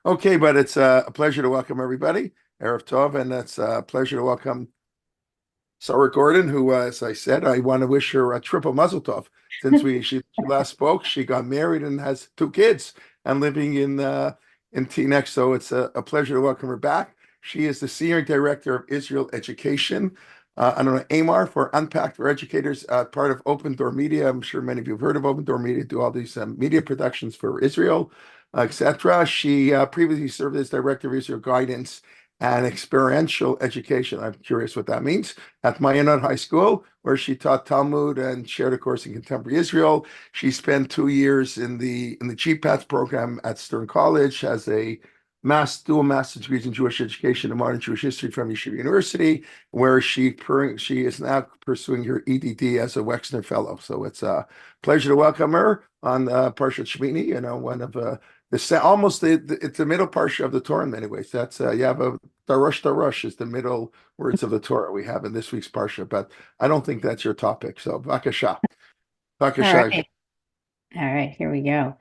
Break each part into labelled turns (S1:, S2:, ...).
S1: Okay, but it's a pleasure to welcome everybody. Erev Tov, and it's a pleasure to welcome Sarah Gordon, who, as I said, I want to wish her a triple mazel tov. Since she last spoke, she got married and has two kids and living in Teaneck. So it's a pleasure to welcome her back. She is the Senior Director of Israel Education. I don't know, AMAR for Unpacked for Educators, part of Open Door Media. I'm sure many of you have heard of Open Door Media, do all these media productions for Israel, etc. She previously served as Director of Israel Guidance and Experiential Education. I'm curious what that means at Mayanot High School, where she taught Talmud and shared a course in contemporary Israel. She spent 2 years in the GPATH program at Stern College, has a dual master's degrees in Jewish education and modern Jewish history from Yeshiva University, where she is now pursuing her EDD as a Wexner Fellow. So it's a pleasure to welcome her on Parshat Shmini. One of it's the middle parsha of the Torah in many ways. That's you have a Darush is the middle words of the Torah we have in this week's parsha, but I don't think that's your topic. So, Bakasha.
S2: All
S1: Bakasha.
S2: right. All right, here we go.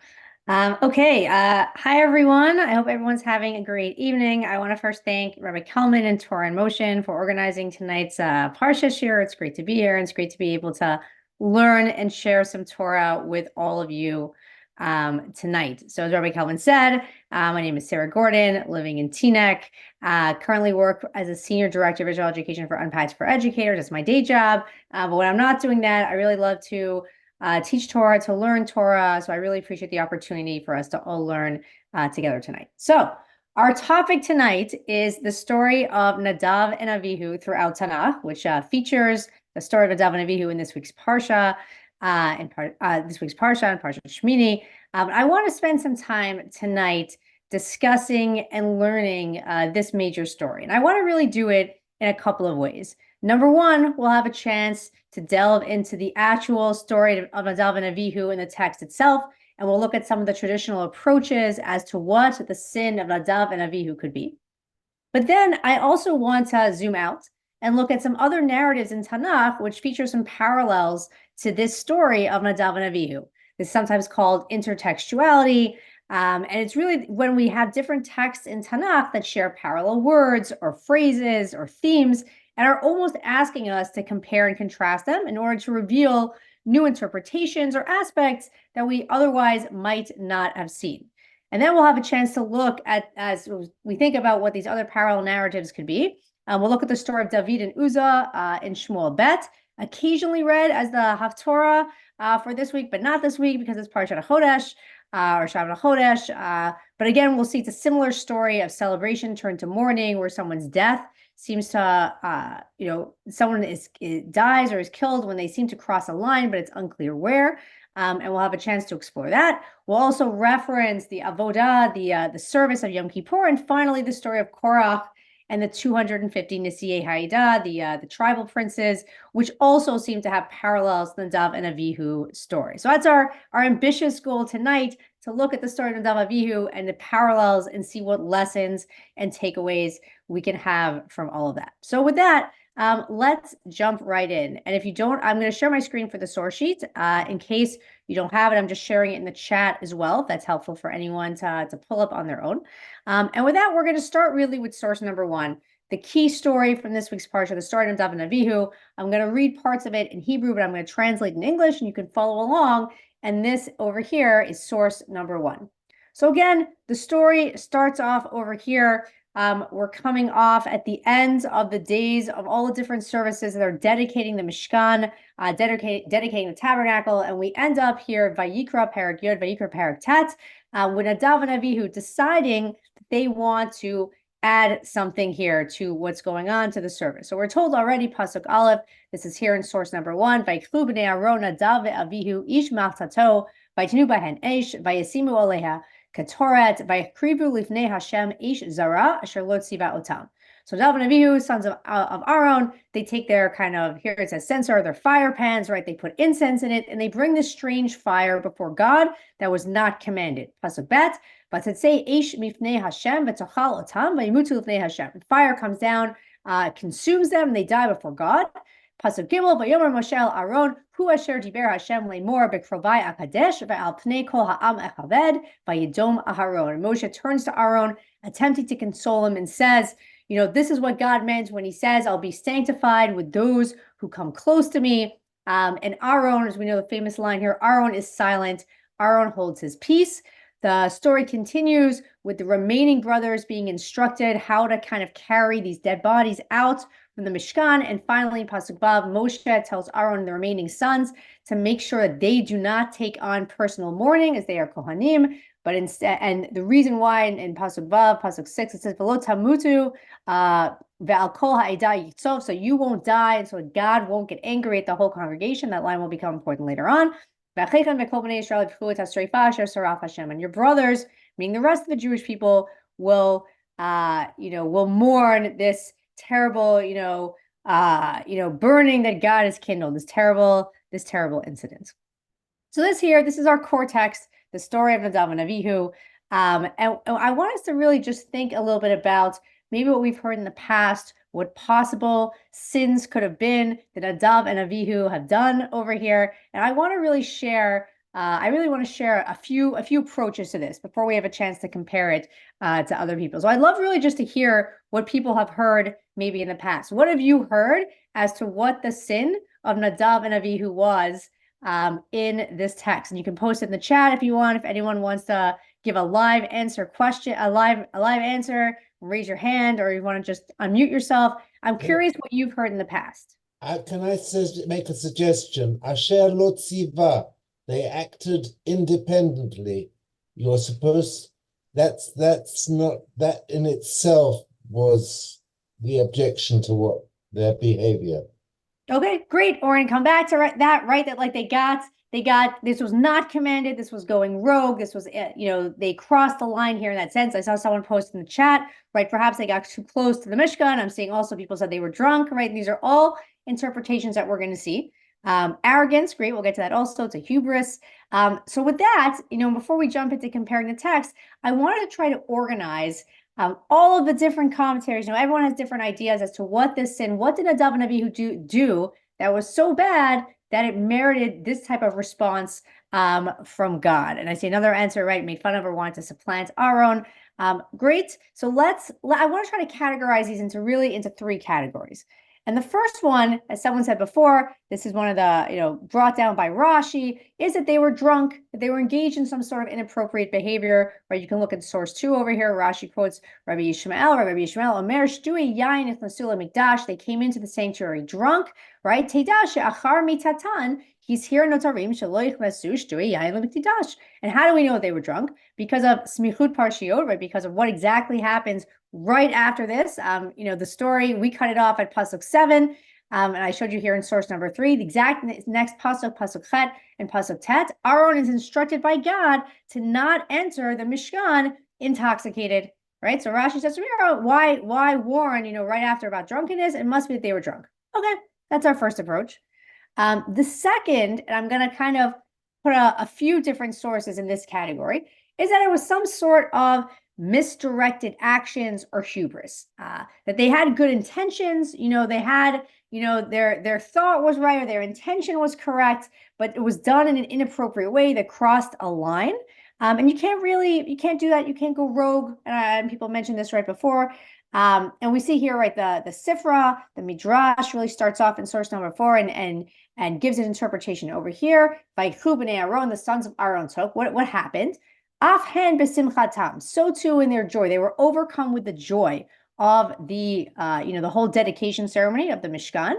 S2: Okay. Hi, everyone. I hope everyone's having a great evening. I want to first thank Rabbi Kelman and Torah in Motion for organizing tonight's Parsha Shir. It's great to be here, and it's great to be able to learn and share some Torah with all of you tonight. So, as Rabbi Kelman said, my name is Sarah Gordon, living in Teaneck. Currently work as a Senior Director of Visual Education for Unpacked for Educators. That's my day job. But when I'm not doing that, I really love to teach Torah, to learn Torah. So I really appreciate the opportunity for us to all learn together tonight. So our topic tonight is the story of Nadav and Avihu throughout Tanakh, which features the story of Nadav and Avihu in this week's Parsha, and Parshat Shmini. I want to spend some time tonight discussing and learning this major story. And I want to really do it in a couple of ways. Number one, we'll have a chance to delve into the actual story of Nadav and Avihu in the text itself, and we'll look at some of the traditional approaches as to what the sin of Nadav and Avihu could be. But then I also want to zoom out and look at some other narratives in Tanakh, which feature some parallels to this story of Nadav and Avihu. This is sometimes called intertextuality. And it's really when we have different texts in Tanakh that share parallel words or phrases or themes and are almost asking us to compare and contrast them in order to reveal new interpretations or aspects that we otherwise might not have seen. And then we'll have a chance to look at, as we think about what these other parallel narratives could be. We'll look at the story of David and Uzzah in Shmuel Bet, occasionally read as the Haftorah for this week, but not this week because it's Parshat Chodesh or Shabbat Chodesh. But again, we'll see it's a similar story of celebration turned to mourning, where someone's death seems to, someone dies or is killed when they seem to cross a line, but it's unclear where. And we'll have a chance to explore that. We'll also reference the avodah, the service of Yom Kippur, and finally the story of Korach and the 250 Nisiyei Ha'idah, the tribal princes, which also seem to have parallels to the Nadav and Avihu story. So that's our ambitious goal tonight, to look at the story of Nadav Avihu and the parallels and see what lessons and takeaways we can have from all of that. So with that, let's jump right in. And if you don't, I'm going to share my screen for the source sheet. In case you don't have it, I'm just sharing it in the chat as well, if that's helpful for anyone to pull up on their own. And with that, we're going to start really with source number one, the key story from this week's parsha, the story of Nadav and Avihu. I'm going to read parts of it in Hebrew, but I'm going to translate in English, and you can follow along. And this over here is source number one. So again, the story starts off over here. We're coming off at the end of the days of all the different services that are dedicating the Mishkan, dedicating the tabernacle, and we end up here, Vayikra Perek Yod, Vayikra Perek Tet, with Nadav and Avihu deciding that they want to add something here to what's going on to the service. So we're told already, Pasuk Aleph, this is here in source number one, Vayiklu b'nei Aaron Nadav ve'Avihu ish machtato, Vaytenu bahen esh, Vayasimu aleha, Katoret, Vayikrivu lifnei Hashem ish zara, asher lo tziva otam. So Nadav and Avihu, sons of Aaron, they take their kind of, here it says censer, their fire pans, right? They put incense in it, and they bring this strange fire before God that was not commanded. Pasuk Bet, but it say ish mifnei Hashem v'tochal otam vayimutu lifnei Hashem. Fire comes down, consumes them, and they die before God. Pasuk Gimel, Vayomer Moshe el Aaron, Hu asher diber Hashem lemor bekrovai akadesh ve'al pnei kol ha'am echaved vayidom Aharon. Moshe turns to Aaron, attempting to console him, and says, this is what God meant when he says, I'll be sanctified with those who come close to me. And Aaron, as we know the famous line here, Aaron is silent. Aaron holds his peace. The story continues with the remaining brothers being instructed how to kind of carry these dead bodies out from the Mishkan. And finally, in Pasuk Vav, Moshe tells Aaron and the remaining sons to make sure that they do not take on personal mourning as they are Kohanim, but instead, and the reason why in Pasuk Vav, Pasuk 6, it says, V'lo tamutu, ve'al kol ha'edah yitzov, so you won't die, and so God won't get angry at the whole congregation. That line will become important later on. And your brothers, meaning the rest of the Jewish people, will mourn this terrible, burning that God has kindled, this terrible incident. So this is our core text, the story of Nadav and Avihu. And I want us to really just think a little bit about maybe what we've heard in the past, what possible sins could have been that Nadav and Avihu have done over here. And I want to really share, a few approaches to this before we have a chance to compare it to other people. So I'd love really just to hear what people have heard maybe in the past. What have you heard as to what the sin of Nadav and Avihu was in this text? And you can post it in the chat if you want. If anyone wants to give a live answer, raise your hand, or you want to just unmute yourself. I'm curious what you've heard in the past.
S3: Can I make a suggestion? Asher lo tziva, they acted independently. You're supposed, that's not, that in itself was the objection to what their behavior.
S2: Okay, great. Oren, come back to that, like they got, this was not commanded. This was going rogue. This was, they crossed the line here in that sense. I saw someone post in the chat, right? Perhaps they got too close to the Mishkan. I'm seeing also people said they were drunk, right? These are all interpretations that we're going to see. Arrogance, great. We'll get to that also. It's a hubris. So with that, before we jump into comparing the text, I wanted to try to organize all of the different commentaries. Everyone has different ideas as to what this sin, what did Nadav and Avihu do that was so bad that it merited this type of response from God. And I see another answer, right? Made fun of or wanted to supplant Aaron. Great. So I want to try to categorize these into three categories. And the first one, as someone said before, this is one of the, brought down by Rashi, is that they were drunk, that they were engaged in some sort of inappropriate behavior, right? You can look at source 2 over here. Rashi quotes Rabbi Yishmael, Omer, Shtui Yain Ichnasula Mikdash. They came into the sanctuary drunk, right? Teda she'achar mitatan, he's here notarim shelo yichnasu shtui yain lemikdash. And how do we know they were drunk? Because of smichut parshiot, right? Because of what exactly happens right after this. The story, we cut it off at Pasuk 7. And I showed you here in source number 3, the exact next Pasuk, Pasuk Chet and Pasuk Tet. Aaron is instructed by God to not enter the Mishkan intoxicated, right? So Rashi says, why warn, right after about drunkenness? It must be that they were drunk. Okay, that's our first approach. The second, and I'm going to kind of put a few different sources in this category, is that it was some sort of misdirected actions or hubris, that they had good intentions, they had, their thought was right or their intention was correct, but it was done in an inappropriate way that crossed a line. And you can't do that. You can't go rogue. And people mentioned this right before. And we see here, right, the Sifra, the Midrash really starts off in source number 4 and gives an interpretation over here. Vayikhu b'nei Aaron, the sons of Aaron took. What happened? Afhen b'simchatam. So too in their joy, they were overcome with the joy of the the whole dedication ceremony of the Mishkan.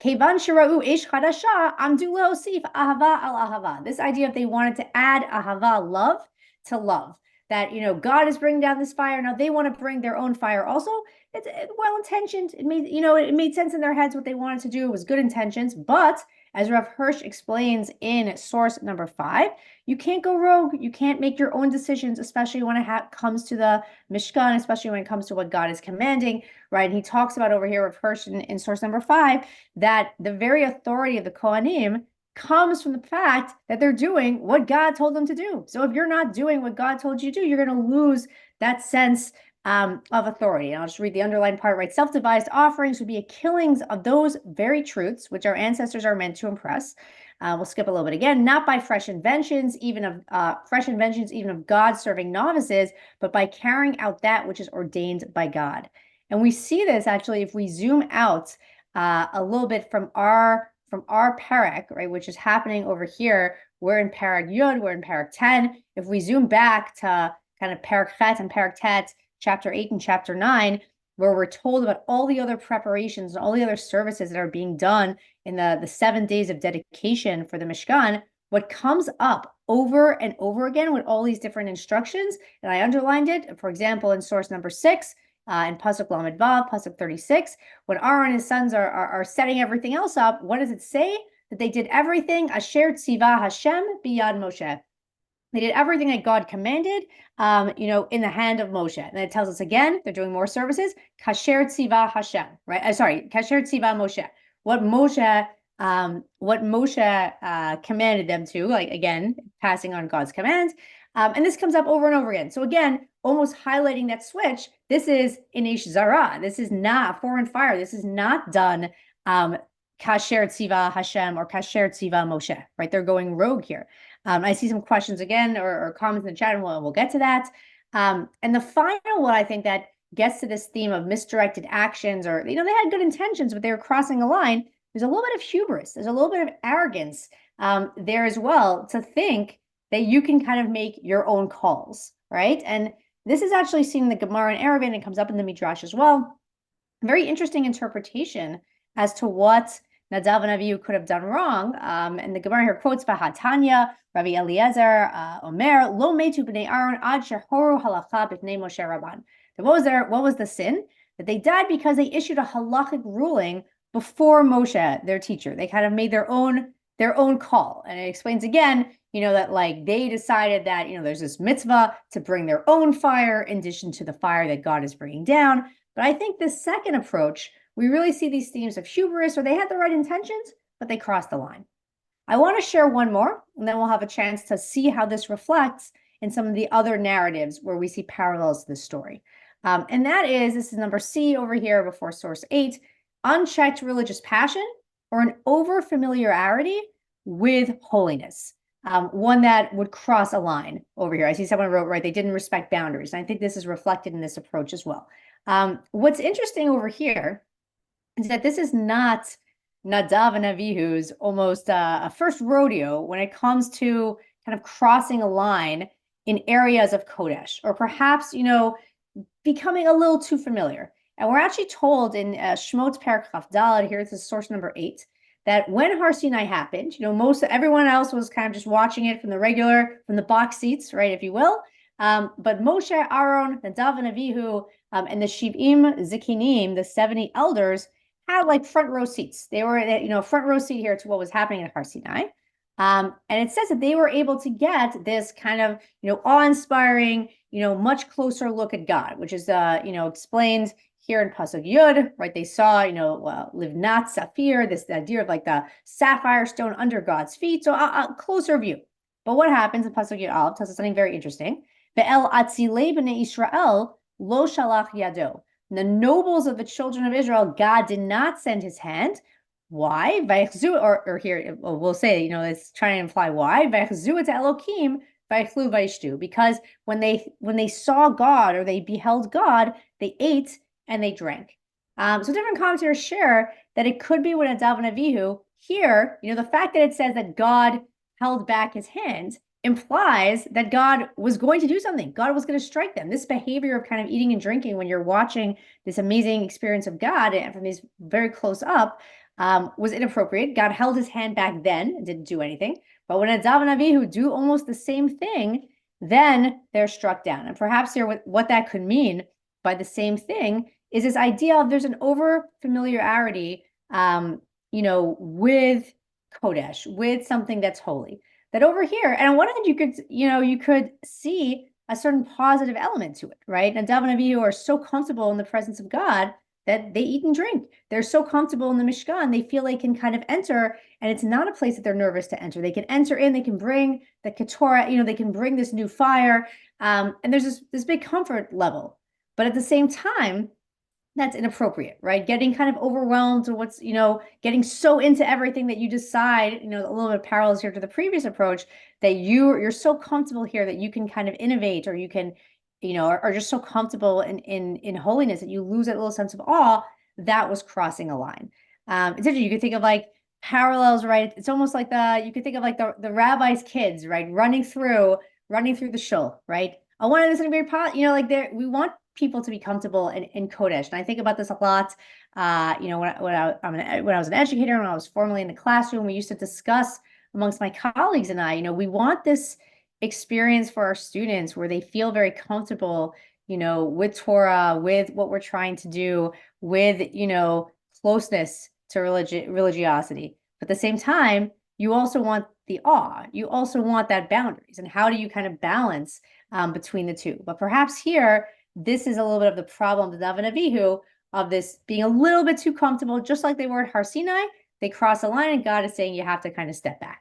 S2: Kevan shira'u eish chadasha amdu le'osif ahava al ahava. This idea of they wanted to add ahava, love, to love. That God is bringing down this fire. Now they want to bring their own fire also. It's well intentioned. It made sense in their heads what they wanted to do. It was good intentions, but as Rav Hirsch explains in source number 5, you can't go rogue. You can't make your own decisions, especially when it comes to the Mishkan, especially when it comes to what God is commanding, right? And he talks about over here, Rav Hirsch in source number 5, that the very authority of the Kohanim comes from the fact that they're doing what God told them to do. So if you're not doing what God told you to do, you're going to lose that sense of authority. And I'll just read the underlined part, right? Self-devised offerings would be a killings of those very truths which our ancestors are meant to impress. We'll skip a little bit again, not by fresh inventions, even of God serving novices, but by carrying out that which is ordained by God. And we see this actually if we zoom out a little bit from our parak, right, which is happening over here. We're in parak Yud, we're in parak 10. If we zoom back to kind of parak Chet and parak Tet, chapter 8 and chapter 9, where we're told about all the other preparations and all the other services that are being done in the 7 days of dedication for the Mishkan, what comes up over and over again with all these different instructions, and I underlined it, for example, in source number 6, in Pasuk Lamed Vav, Pasuk 36, when Aaron and his sons are setting everything else up, what does it say? That they did everything, Asher Tziva Hashem Biyad Moshe. They did everything that God commanded, in the hand of Moshe. And it tells us again, they're doing more services. Kasher Tziva Hashem, right? Kasher Tziva Moshe. What Moshe commanded them to, like again, passing on God's commands. And this comes up over and over again. So again, almost highlighting that switch. This is Inesh Zara. This is not foreign fire. This is not done Kasher Tziva Hashem or Kasher Tziva Moshe, right? They're going rogue here. I see some questions again or comments in the chat, and we'll get to that. And the final one, I think, that gets to this theme of misdirected actions, or, they had good intentions, but they were crossing a line. There's a little bit of hubris. There's a little bit of arrogance there as well, to think that you can kind of make your own calls, right? And this is actually seen in the Gemara in Eruvin, and it comes up in the Midrash as well. Very interesting interpretation as to what Nadav and Avihu could have done wrong. And the Gemara here quotes Vahatanya, Rabbi Eliezer, Omer, Lo metu b'nei Aaron ad shehoru halacha b'nei Moshe Rabban. What was the sin? That they died because they issued a halachic ruling before Moshe, their teacher. They kind of made their own call. And it explains again, that like they decided that, there's this mitzvah to bring their own fire in addition to the fire that God is bringing down. But I think this second approach, we really see these themes of hubris, or they had the right intentions, but they crossed the line. I want to share one more, and then we'll have a chance to see how this reflects in some of the other narratives where we see parallels to this story. And this is number C over here before source 8, unchecked religious passion or an over-familiarity with holiness. One that would cross a line over here. I see someone wrote, right, they didn't respect boundaries. And I think this is reflected in this approach as well. What's interesting over here is that this is not Nadav and Avihu's almost a first rodeo when it comes to kind of crossing a line in areas of Kodesh, or perhaps, becoming a little too familiar. And we're actually told in Shmot Perek Chaf Daled, here this is source number 8, that when Har Sinai happened, everyone else was kind of just watching it from the box seats, right, if you will. But Moshe, Aaron, Nadav, and Avihu, and the Shiv'im Zikinim, the 70 elders, had like front row seats. They were, front row seat here to what was happening at Har Sinai. And it says that they were able to get this kind of, awe-inspiring, much closer look at God, which is, explained here in Pasuk Yud, right? They saw, Livnat Saphir, this idea of like the sapphire stone under God's feet. So a closer view. But what happens in Pasuk Yud Aleph tells us something very interesting. Ve'el atzilei b'nei Israel lo shalach yado. The nobles of the children of Israel, God did not send his hand. Why? Or here, we'll say, it's trying to imply why. Because when they saw God, or they beheld God, they ate and they drank. So different commentators share that it could be when Nadav and Avihu here, the fact that it says that God held back his hand implies that God was going to do something. God was going to strike them. This behavior of kind of eating and drinking when you're watching this amazing experience of God and from these very close up was inappropriate. God held his hand back then and didn't do anything. But when Nadav and Avihu do almost the same thing, then they're struck down. And perhaps here what that could mean by the same thing is this idea of there's an over familiarity, with Kodesh, with something that's holy. That over here, and on one hand, you could see a certain positive element to it, right? Nadav and Avihu are so comfortable in the presence of God that they eat and drink. They're so comfortable in the Mishkan, they feel they can kind of enter, and it's not a place that they're nervous to enter. They can enter in, they can bring the Ketorah, they can bring this new fire, and there's this big comfort level. But at the same time, that's inappropriate, right? Getting kind of overwhelmed or what's, getting so into everything that you decide, a little bit of parallels here to the previous approach, that you're so comfortable here that you can kind of innovate, or you can, are just so comfortable in holiness that you lose that little sense of awe. That was crossing a line. It's interesting. You could think of like parallels, right? It's almost like you could think of like the rabbi's kids, right? Running through the shul, right? I wanted this to be like we want people to be comfortable in Kodesh. And I think about this a lot. When I was an educator, when I was formerly in the classroom, we used to discuss amongst my colleagues and I, we want this experience for our students where they feel very comfortable, with Torah, with what we're trying to do, with, closeness to religiosity. But at the same time, you also want the awe. You also want that boundaries. And how do you kind of balance between the two? But perhaps here, this is a little bit of the problem, the Nadav and Avihu, of this being a little bit too comfortable, just like they were at Har Sinai. They cross a line, and God is saying you have to kind of step back.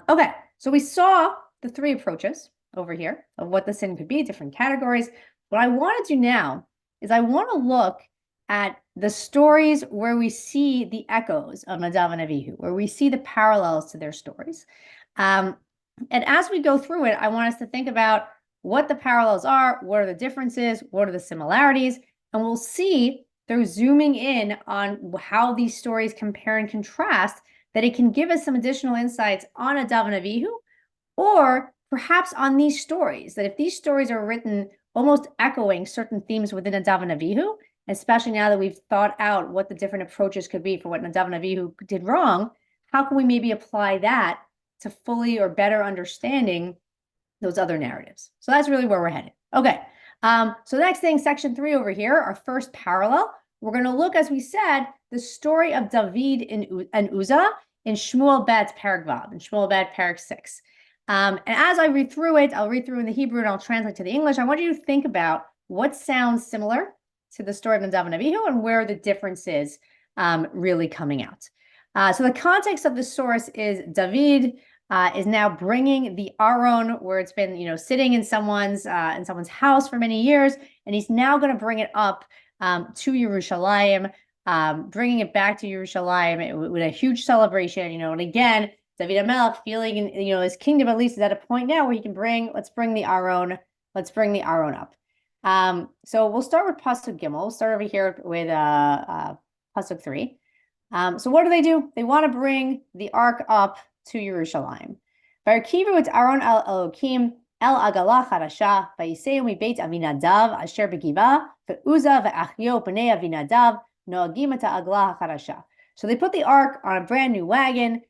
S2: Okay, so we saw the three approaches over here of what the sin could be, different categories. What I want to do now is I want to look at the stories where we see the echoes of Nadav and Avihu, where we see the parallels to their stories. And as we go through it, I want us to think about what the parallels are, what are the differences, what are the similarities, and we'll see through zooming in on how these stories compare and contrast, that it can give us some additional insights on Nadav and Avihu, or perhaps on these stories, that if these stories are written almost echoing certain themes within Nadav and Avihu, especially now that we've thought out what the different approaches could be for what Nadav and Avihu did wrong, how can we maybe apply that to fully or better understanding those other narratives? So that's really where we're headed. Okay. So the next thing, section 3 over here, our first parallel, we're going to look, as we said, the story of David and Uzzah in Shmuel Bet Perek Vav, in Shmuel Bet Perek 6. And as I read through it, I'll read through in the Hebrew and I'll translate to the English. I want you to think about what sounds similar to the story of Nadav and Avihu and where the difference is really coming out. So the context of the source is David is now bringing the Aron, where it's been, sitting in someone's house for many years, and he's now going to bring it up to Yerushalayim, bringing it back to Yerushalayim with a huge celebration, and again, David HaMelech feeling, his kingdom at least is at a point now where he can let's bring the Aron up. So we'll start with Pasuk Gimel. We'll start over here with Pasuk 3. So what do? They want to bring the ark up to Yerushalayim. V'arkivu et Aron al Elokim el Agalah Charasha v'yiseu mibeit Avinadav asher begiva ve'Uzzah ve'Achio b'nei Avinadav noagim et ha'Agalah Charasha. So they put the ark on a brand new wagon.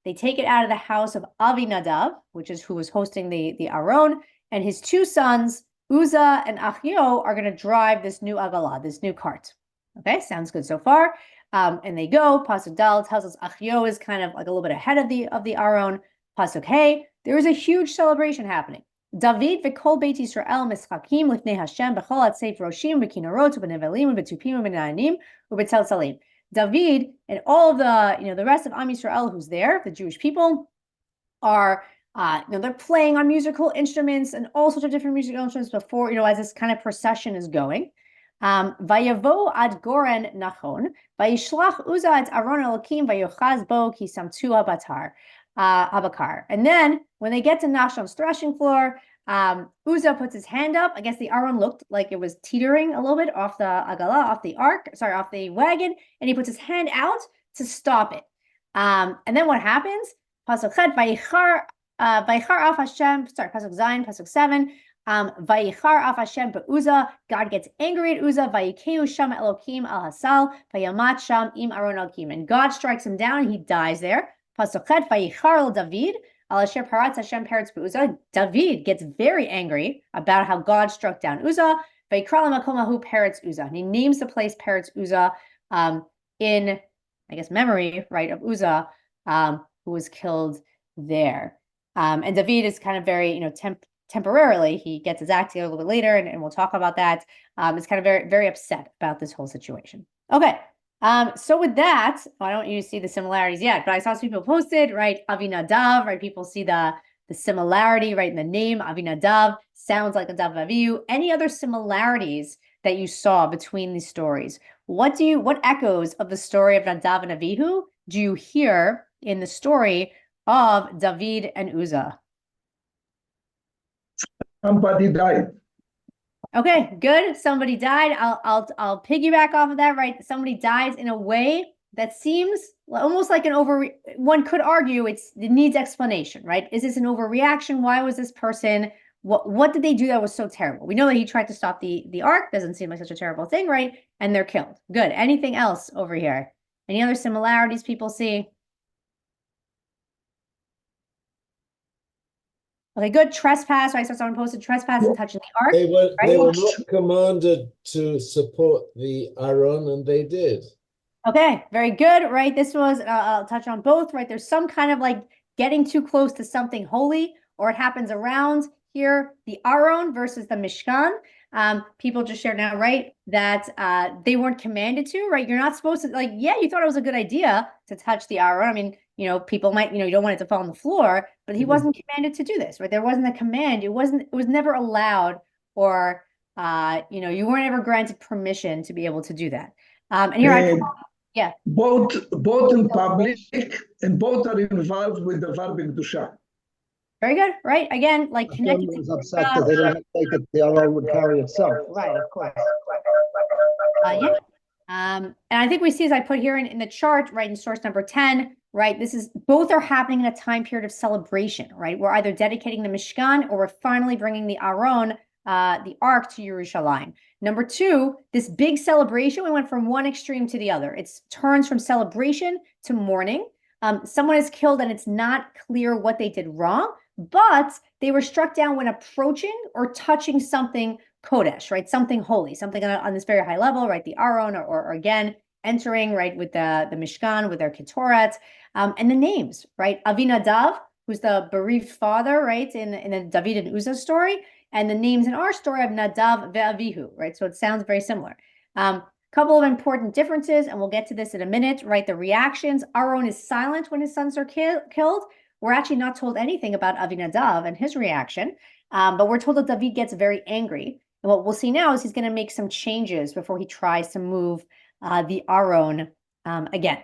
S2: They take it out of the house of Avinadav, which is who was hosting the Aron, and his two sons, Uzzah and Achio, are going to drive this new Agalah, this new cart. Okay, sounds good so far. And they go. Pasuk Dal tells us Achio is kind of like a little bit ahead of the Aron. Pasuk Hey, there is a huge celebration happening. David v'kol Beit Yisrael mischakim lifnei Hashem b'chol atzeit roshim v'kinorot u'b'nevelim u'b'tupim u'b'na'anim u'b'tel salim. David and all of the rest of Am Yisrael who's there, the Jewish people, are they're playing on musical instruments and all sorts of different musical instruments before, as this kind of procession is going. Vayavo ad goren nachon, vayishlach Uzzah et Aron Elokim vayochaz bo ki samtua habakar. And then when they get to Nashon's threshing floor, Uzzah puts his hand up. I guess the Aron looked like it was teetering a little bit off the Agalah, off the wagon, and he puts his hand out to stop it. And then what happens? Pasuk Chet, Vayichar af Hashem, Pasuk Zayin, Pasuk 7, Vayichar af Hashem be'Uzzah, God gets angry at Uzzah, Vayikeu sham Elokim al Hasal, Vayamat sham im Aron Elokim, and God strikes him down and he dies there. Pasuk Chet, Vayichar el David, al asher paratz Hashem peretz be'Uzzah. David gets very angry about how God struck down Uzzah. Vayikra l'makom hahu peretz Uzzah, and he names the place Peretz Uzzah in, I guess, memory, right, of Uzzah, who was killed there. And David is kind of very, temporarily, he gets his act together a little bit later, and we'll talk about that. Is kind of very, very upset about this whole situation. Okay. So with that, I don't want you to see the similarities yet, but I saw some people posted, right? Avinadav, right? People see the the similarity, right, in the name, Avinadav, sounds like Nadav and Avihu. Any other similarities that you saw between these stories? What echoes of the story of Nadav and Avihu do you hear in the story of David and Uzzah?
S4: Somebody died.
S2: Okay, good. Somebody died. I'll piggyback off of that, right? Somebody dies in a way that seems almost like one could argue it needs explanation, right? Is this an overreaction? Why was this person, what did they do that was so terrible? We know that he tried to stop the ark. Doesn't seem like such a terrible thing, right? And they're killed. Good. Anything else over here? Any other similarities people see? Okay, good. Trespass, right? So someone posted trespass and touching the ark.
S3: They were not commanded to support the Aaron, and they did.
S2: Okay, very good, right? This was, I'll touch on both, right? There's some kind of like getting too close to something holy, or it happens around here, the Aron versus the Mishkan. People just shared now, right, that they weren't commanded to, right? You're not supposed to, like, yeah, you thought it was a good idea to touch the Aron. I mean, people might, you don't want it to fall on the floor, but he wasn't commanded to do this, right? There wasn't a command. It was never allowed, or, you weren't ever granted permission to be able to do that. And here yeah.
S4: Both in public and both are involved with the verb Kedusha.
S2: Very good, right? Again, like connected
S5: was upset that they didn't take it, the Aaron would carry itself.
S2: Right, of course. Yeah. And I think we see, as I put here in the chart, right, in source number 10, right, both are happening in a time period of celebration, right? We're either dedicating the Mishkan or we're finally bringing the Aron, the Ark, to Yerushalayim. Number 2, this big celebration, we went from one extreme to the other. It turns from celebration to mourning. Someone is killed and it's not clear what they did wrong, but they were struck down when approaching or touching something Kodesh, right? Something holy, something on this very high level, right? The Aron, or again, entering, right, with the Mishkan, with their Ketoret, and the names, right? Avinadav, who's the bereaved father, right, in the David and Uzzah story, and the names in our story of Nadav ve'Avihu, right? So it sounds very similar. Couple of important differences, and we'll get to this in a minute, right? The reactions. Aaron is silent when his sons are killed. We're actually not told anything about Avinadav and his reaction, but we're told that David gets very angry. And what we'll see now is he's going to make some changes before he tries to move the Aaron again.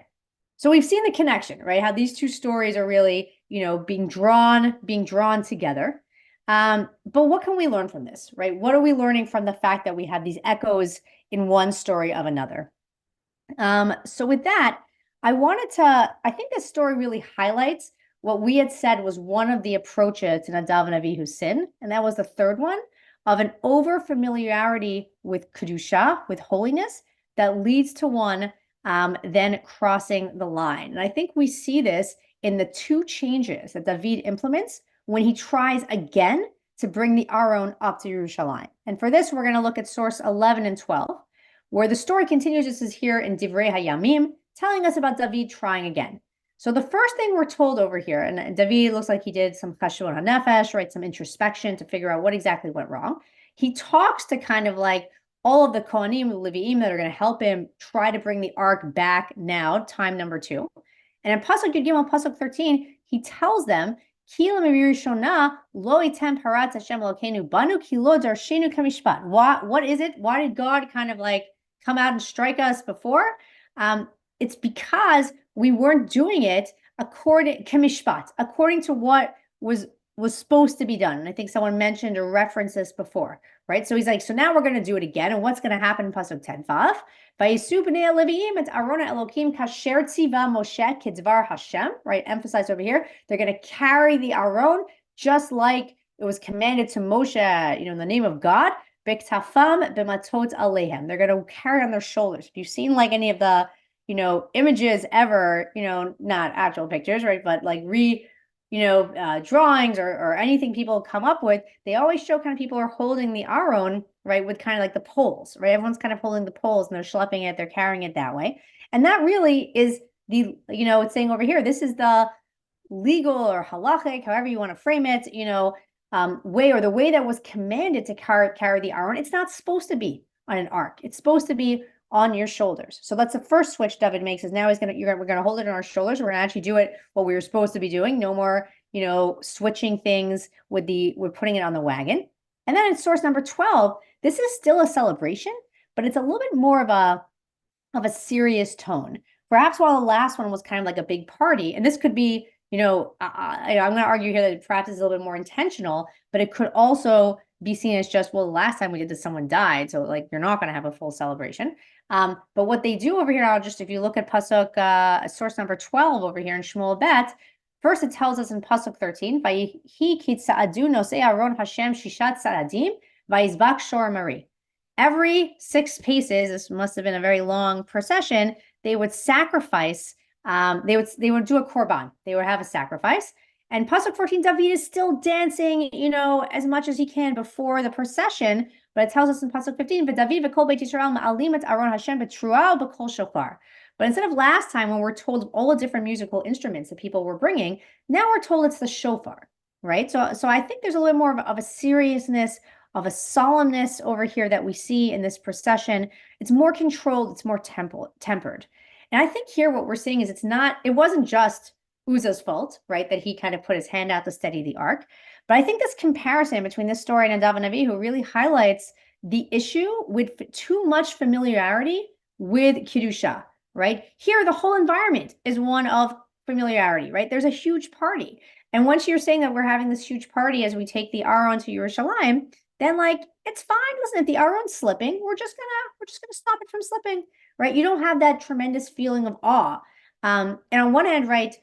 S2: So we've seen the connection, right? How these two stories are really, being drawn together. But what can we learn from this, right? What are we learning from the fact that we have these echoes in one story of another? So with that, I think this story really highlights what we had said was one of the approaches to Nadav and Avihu's sin, and that was the third one, of an over-familiarity with Kedusha, with holiness, that leads to one then crossing the line. And I think we see this in the 2 changes that David implements when he tries again to bring the Aron up to Yerushalayim. And for this, we're going to look at source 11 and 12, where the story continues. This is here in Divrei Hayamim, telling us about David trying again. So the first thing we're told over here, and David looks like he did some cheshbon hanefesh, right, some introspection to figure out what exactly went wrong. He talks to kind of like all of the Kohanim, Leviim, that are going to help him try to bring the ark back now, time number 2. And in Pasuk Yud Gimel, Pasuk 13, he tells them, What is it? Why did God kind of like come out and strike us before? It's because we weren't doing it according to what was supposed to be done. And I think someone mentioned or referenced this before, right? So he's like, so now we're going to do it again. And what's going to happen in Pasuk 10:5? Vayisu b'nei Leviim et Aaron Elokim kasher tziva Moshe kedvar Hashem, right? Emphasize over here. They're going to carry the Aaron just like it was commanded to Moshe, in the name of God. B'ktafam b'matot alehem. They're going to carry it on their shoulders. If you've seen like any of the images ever, not actual pictures, right? But like drawings or anything people come up with, they always show kind of people are holding the Aron, right? With kind of like the poles, right? Everyone's kind of holding the poles and they're schlepping it, they're carrying it that way. And that really is it's saying over here, this is the legal or halachic, however you want to frame it, way, or the way that was commanded to carry the Aron. It's not supposed to be on an ark. It's supposed to be on your shoulders. So that's the first switch David makes, is now we're going to hold it on our shoulders. We're going to actually do it what we were supposed to be doing. No more, switching things with putting it on the wagon. And then in source number 12, this is still a celebration, but it's a little bit more of a serious tone. Perhaps while the last one was kind of like a big party, and this could be, I'm going to argue here that perhaps it's a little bit more intentional, but it could also be seen as just, well, the last time we did this, someone died, so like you're not going to have a full celebration. But what they do over here, if you look at Pasuk, source number 12 over here in Shmuel Bet, first it tells us in Pasuk 13, Vayihi ki tza'adu nosei Aron Hashem shishat tza'adim, vayizbak shor mari. Every 6 paces, this must have been a very long procession, they would sacrifice, they would do a korban. They would have a sacrifice. And Pasuk 14, David is still dancing, as much as he can before the procession. But it tells us in Pasuk 15, but David v'kol beit Yisrael ma'alim et Aron Hashem b'truah b'kol shofar. But instead of last time when we're told of all the different musical instruments that people were bringing, now we're told it's the shofar, right? So I think there's a little more of a seriousness, of a solemnness over here that we see in this procession. It's more controlled, it's more tempered. And I think here what we're seeing is it wasn't just Uzzah's fault, right? That he kind of put his hand out to steady the ark. But I think this comparison between this story and Nadav and Avihu really highlights the issue with too much familiarity with Kiddusha, right? Here, the whole environment is one of familiarity, right? There's a huge party. And once you're saying that we're having this huge party as we take the Aron to Yerushalayim, then it's fine. Listen, if the Aron's slipping, we're just gonna stop it from slipping, right? You don't have that tremendous feeling of awe. And on one hand, right,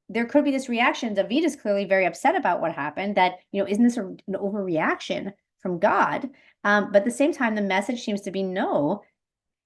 S2: there could be this reaction. David is clearly very upset about what happened, that, isn't this an overreaction from God? But at the same time, the message seems to be no,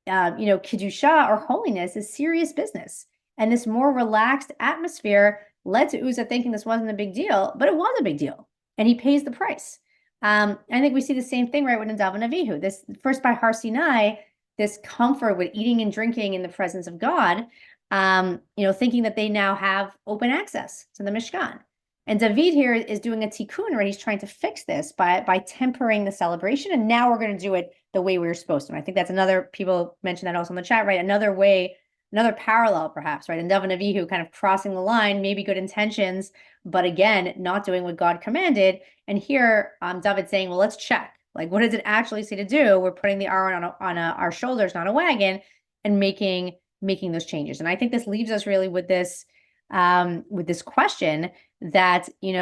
S2: Kiddusha or holiness is serious business. And this more relaxed atmosphere led to Uzzah thinking this wasn't a big deal, but it was a big deal. And he pays the price. I think we see the same thing, right, with Nadav and Avihu. This first by Har Sinai, this comfort with eating and drinking in the presence of God, thinking that they now have open access to the Mishkan. And David here is doing a tikkun, right? He's trying to fix this by tempering the celebration. And now we're going to do it the way we were supposed to. And I think that's people mentioned that also in the chat, right? Another way, another parallel perhaps, right? And Nadav and Avihu kind of crossing the line, maybe good intentions, but again, not doing what God commanded. And here, David saying, well, let's check. What does it actually say to do? We're putting the Aron on our shoulders, not a wagon, and making those changes. And I think this leaves us really with this question that, and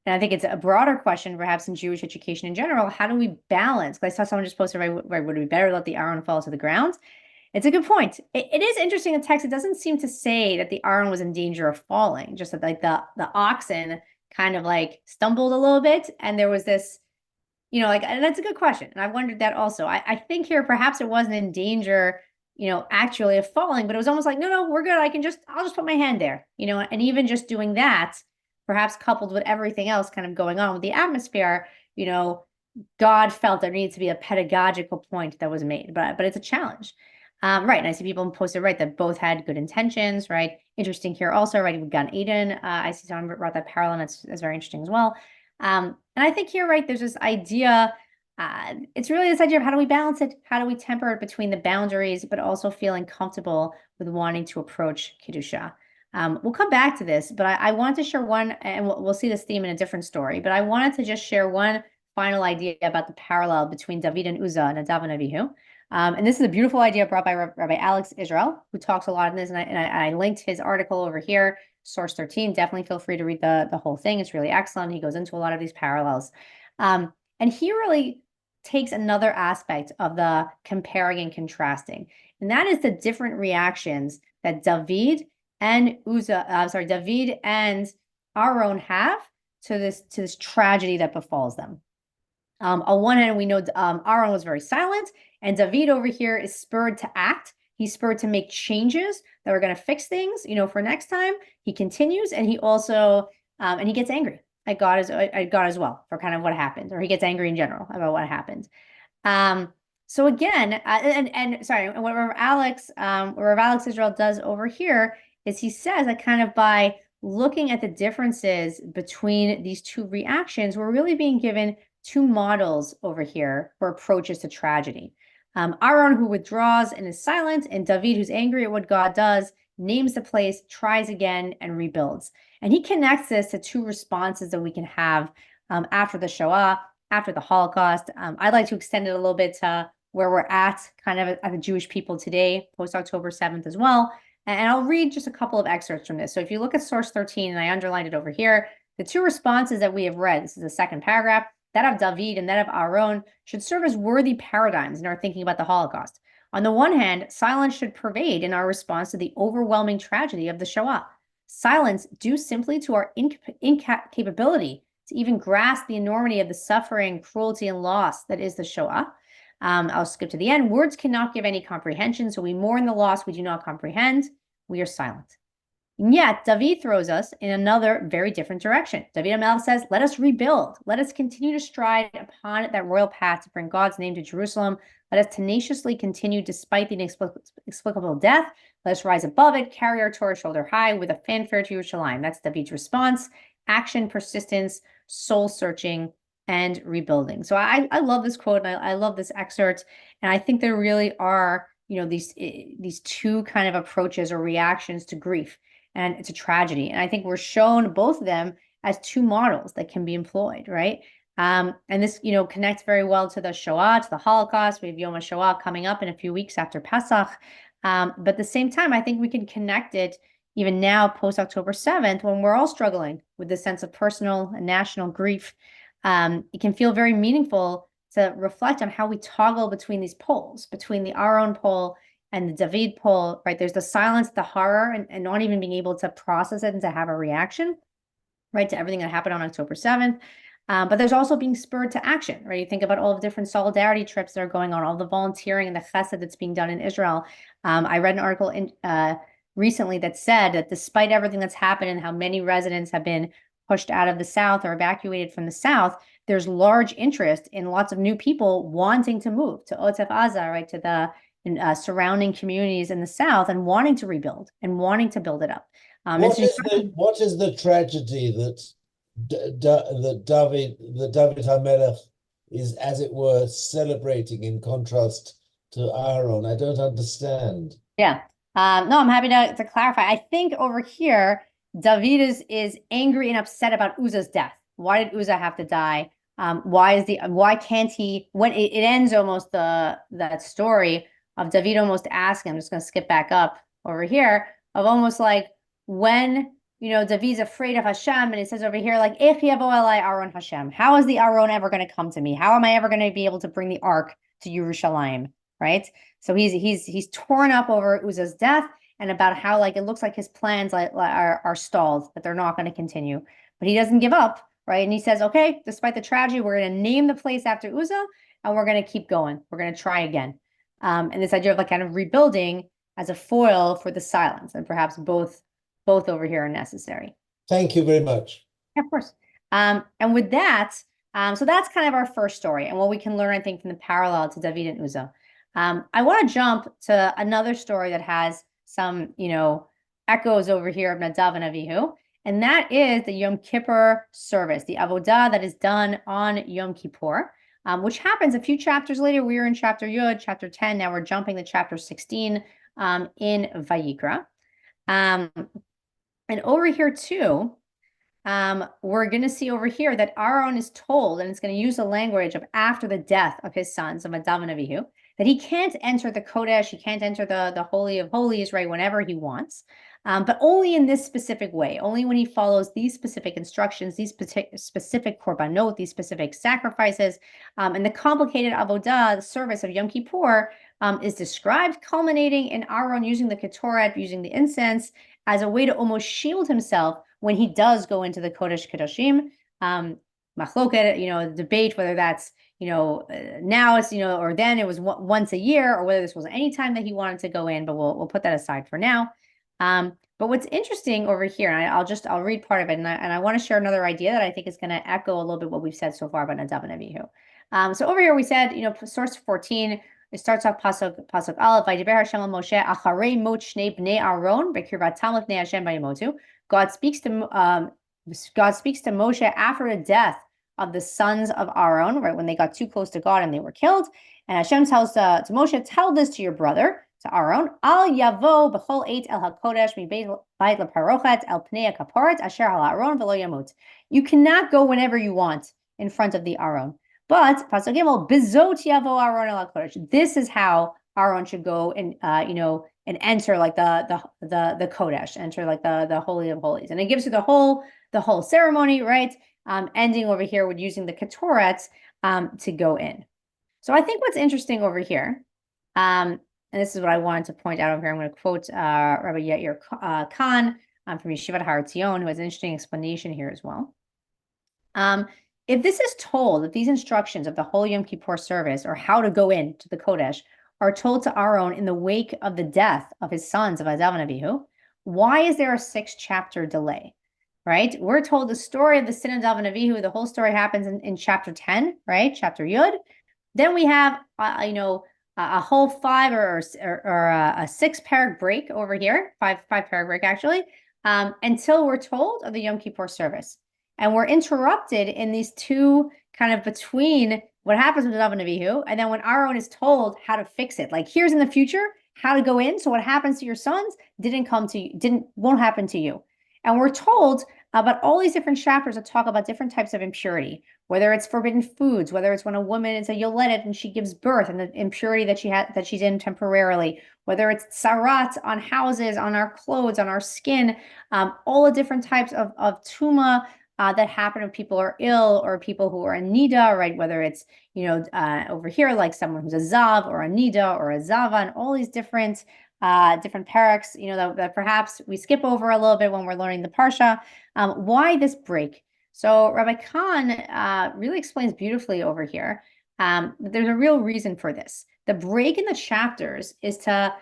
S2: I think it's a broader question, perhaps in Jewish education in general. How do we balance? Because I saw someone just posted, right, would it be better to let the Aron fall to the ground? It's a good point. It is interesting in text. It doesn't seem to say that the Aron was in danger of falling, just that the oxen kind of stumbled a little bit. And there was this, and that's a good question. And I've wondered that also. I think here, perhaps it wasn't in danger, actually of falling, but it was almost no, we're good. I'll just put my hand there, and even just doing that, perhaps coupled with everything else kind of going on with the atmosphere, God felt there needed to be a pedagogical point that was made, but it's a challenge. Right. And I see people posted, right, that both had good intentions, right? Interesting here also, right, with Gan Eden. I see someone brought that parallel, and that's very interesting as well. And I think here, right, there's this idea, it's really this idea of how do we balance it? How do we temper it between the boundaries, but also feeling comfortable with wanting to approach Kiddusha? We'll come back to this, but I wanted to share one, and we'll see this theme in a different story, but I wanted to just share one final idea about the parallel between David and Uzzah, Nadav and Avihu. And this is a beautiful idea brought by Rabbi Alex Israel, who talks a lot in this, and I linked his article over here, source 13. Definitely feel free to read the whole thing. It's really excellent. He goes into a lot of these parallels. And he really takes another aspect of the comparing and contrasting, and that is the different reactions that David and David and Aaron have to this tragedy that befalls them. On one hand, we know Aaron was very silent, and David over here is spurred to act. He's spurred to make changes that are going to fix things, for next time. He continues, and he also and he gets angry at God as well for kind of what happened, or he gets angry in general about what happened. So again, what Rev. Alex Israel does over here is he says that kind of by looking at the differences between these two reactions, we're really being given two models over here for approaches to tragedy. Aaron, who withdraws and is silent, and David, who's angry at what God does, names the place, tries again, and rebuilds. And he connects this to two responses that we can have after the Shoah, after the Holocaust. I'd like to extend it a little bit to where we're at, kind of at the Jewish people today, post-October 7th as well. And I'll read just a couple of excerpts from this. So if you look at source 13, and I underlined it over here, the two responses that we have read, this is the second paragraph, that of David and that of Aaron, should serve as worthy paradigms in our thinking about the Holocaust. On the one hand, silence should pervade in our response to the overwhelming tragedy of the Shoah. Silence due simply to our incapability to even grasp the enormity of the suffering, cruelty, and loss that is the Shoah. I'll skip to the end. Words cannot give any comprehension, so we mourn the loss we do not comprehend. We are silent. And yet, David throws us in another very different direction. David HaMelech says, let us rebuild. Let us continue to stride upon that royal path to bring God's name to Jerusalem. Let us tenaciously continue despite the inexplicable death. Let us rise above it, carry our Torah shoulder high with a fanfare to Yerushalayim. That's David's response. Action, persistence, soul searching, and rebuilding. So I love this quote, and I love this excerpt. And I think there really are, these two kind of approaches or reactions to grief. And it's a tragedy. And I think we're shown both of them as two models that can be employed, right? And this, connects very well to the Shoah, to the Holocaust. We have Yom HaShoah coming up in a few weeks after Pesach. But at the same time, I think we can connect it even now, post-October 7th, when we're all struggling with this sense of personal and national grief. It can feel very meaningful to reflect on how we toggle between these poles, between the Aaron pole and the David pole, right? There's the silence, the horror, and not even being able to process it and to have a reaction, right, to everything that happened on October 7th. But there's also being spurred to action, right? You think about all the different solidarity trips that are going on, all the volunteering and the chesed that's being done in Israel. I read an article recently that said that despite everything that's happened and how many residents have been pushed out of the South or evacuated from the South, there's large interest in lots of new people wanting to move to Otzef Aza, right, to the surrounding communities in the South, and wanting to rebuild and wanting to build it up.
S3: What is the tragedy that David HaMelech is, as it were, celebrating in contrast to Aaron? I don't understand.
S2: Yeah. No, I'm happy to clarify. I think over here, David is angry and upset about Uzzah's death. Why did Uzzah have to die? Why can't he, when it ends almost that story of David almost asking, I'm just going to skip back up over here, of almost like when, David's afraid of Hashem, and it says over here, like, Ech yavo elai Aaron Hashem. How is the Aaron ever going to come to me? How am I ever going to be able to bring the ark to Yerushalayim, right? So he's torn up over Uzzah's death and about how, like, it looks like his plans are stalled, that they're not going to continue. But he doesn't give up, right? And he says, okay, despite the tragedy, we're going to name the place after Uzzah, and we're going to keep going. We're going to try again. And this idea of like kind of rebuilding as a foil for the silence, and perhaps both over here are necessary.
S3: Thank you very much.
S2: Yeah, of course. And with that, so that's kind of our first story and what we can learn, I think, from the parallel to David and Uzzah. I want to jump to another story that has some, echoes over here of Nadav and Avihu, and that is the Yom Kippur service, the avodah that is done on Yom Kippur. Which happens a few chapters later. We were in chapter Yud, chapter 10. Now we're jumping to chapter 16 in Vayikra. And over here too, we're going to see over here that Aaron is told, and it's going to use the language of after the death of his sons, of Nadav and Avihu, that he can't enter the Kodesh, he can't enter the Holy of Holies, right, whenever he wants. But only in this specific way, only when he follows these specific instructions, these specific korbanot, these specific sacrifices, and the complicated avodah, the service of Yom Kippur, is described, culminating in Aaron using the ketoret, using the incense, as a way to almost shield himself when he does go into the Kodesh Kedoshim. Machloket, debate whether that's, now it's, or then it was once a year, or whether this was any time that he wanted to go in, but we'll put that aside for now. But what's interesting over here, and I'll read part of it, and I want to share another idea that I think is going to echo a little bit what we've said so far about Nadav and Avihu. So over here we said, source 14, it starts off pasuk aleph, Vaydiber Hashem al Moshe acharei mot shnei bnei Aaron b'kirvatam lefnei Hashem v'yamotu. God speaks to Moshe after the death of the sons of Aaron, right, when they got too close to God and they were killed. And Hashem tells to Moshe, tell this to your brother, to Aaron, Al yavo b'chol eit el hakodesh mi beit leparochet el pnei kaporet asher al Aaron v'lo yamut. You cannot go whenever you want in front of the Aaron. But Pasuk Gimel, bizot yavo Aaron el hakodesh. This is how Aaron should go and and enter like the Kodesh, enter like the Holy of Holies. And it gives you the whole ceremony, right? Ending over here with using the Ketoret to go in. So I think what's interesting over here, and this is what I wanted to point out over here. I'm going to quote Rabbi Yair Khan from Yeshivat Har Etzion, who has an interesting explanation here as well. If this is told, if these instructions of the Holy Yom Kippur service or how to go into the Kodesh are told to Aaron in the wake of the death of his sons of Nadav and Avihu, why is there a 6-chapter delay? Right? We're told the story of the sin of Nadav and Avihu. The whole story happens in chapter 10, right? Chapter Yud. Then we have, a whole 5 or a 6-parak break over here, 5-parak break actually, until we're told of the Yom Kippur service. And we're interrupted in these two kind of between what happens with Nadav and Avihu, and then when Aaron is told how to fix it, like here's in the future how to go in. So what happens to your sons won't happen to you. And we're told about all these different chapters that talk about different types of impurity, whether it's forbidden foods, whether it's when a woman is a yoledet and she gives birth and the impurity that she's in temporarily, whether it's tsarat on houses, on our clothes, on our skin, all the different types of tuma that happen when people are ill or people who are in nida, right? Whether it's, over here, like someone who's a zav or a nida or a zava, and all these different paraks, that perhaps we skip over a little bit when we're learning the parsha. Why this break? So Rabbi Khan really explains beautifully over here that there's a real reason for this. The break in the chapters is to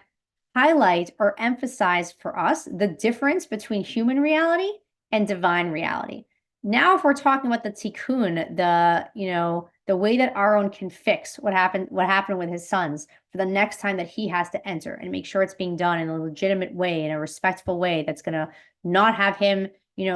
S2: highlight or emphasize for us the difference between human reality and divine reality. Now, if we're talking about the tikkun, the way that Aaron can fix what happened with his sons for the next time that he has to enter and make sure it's being done in a legitimate way, in a respectful way that's going to not have him,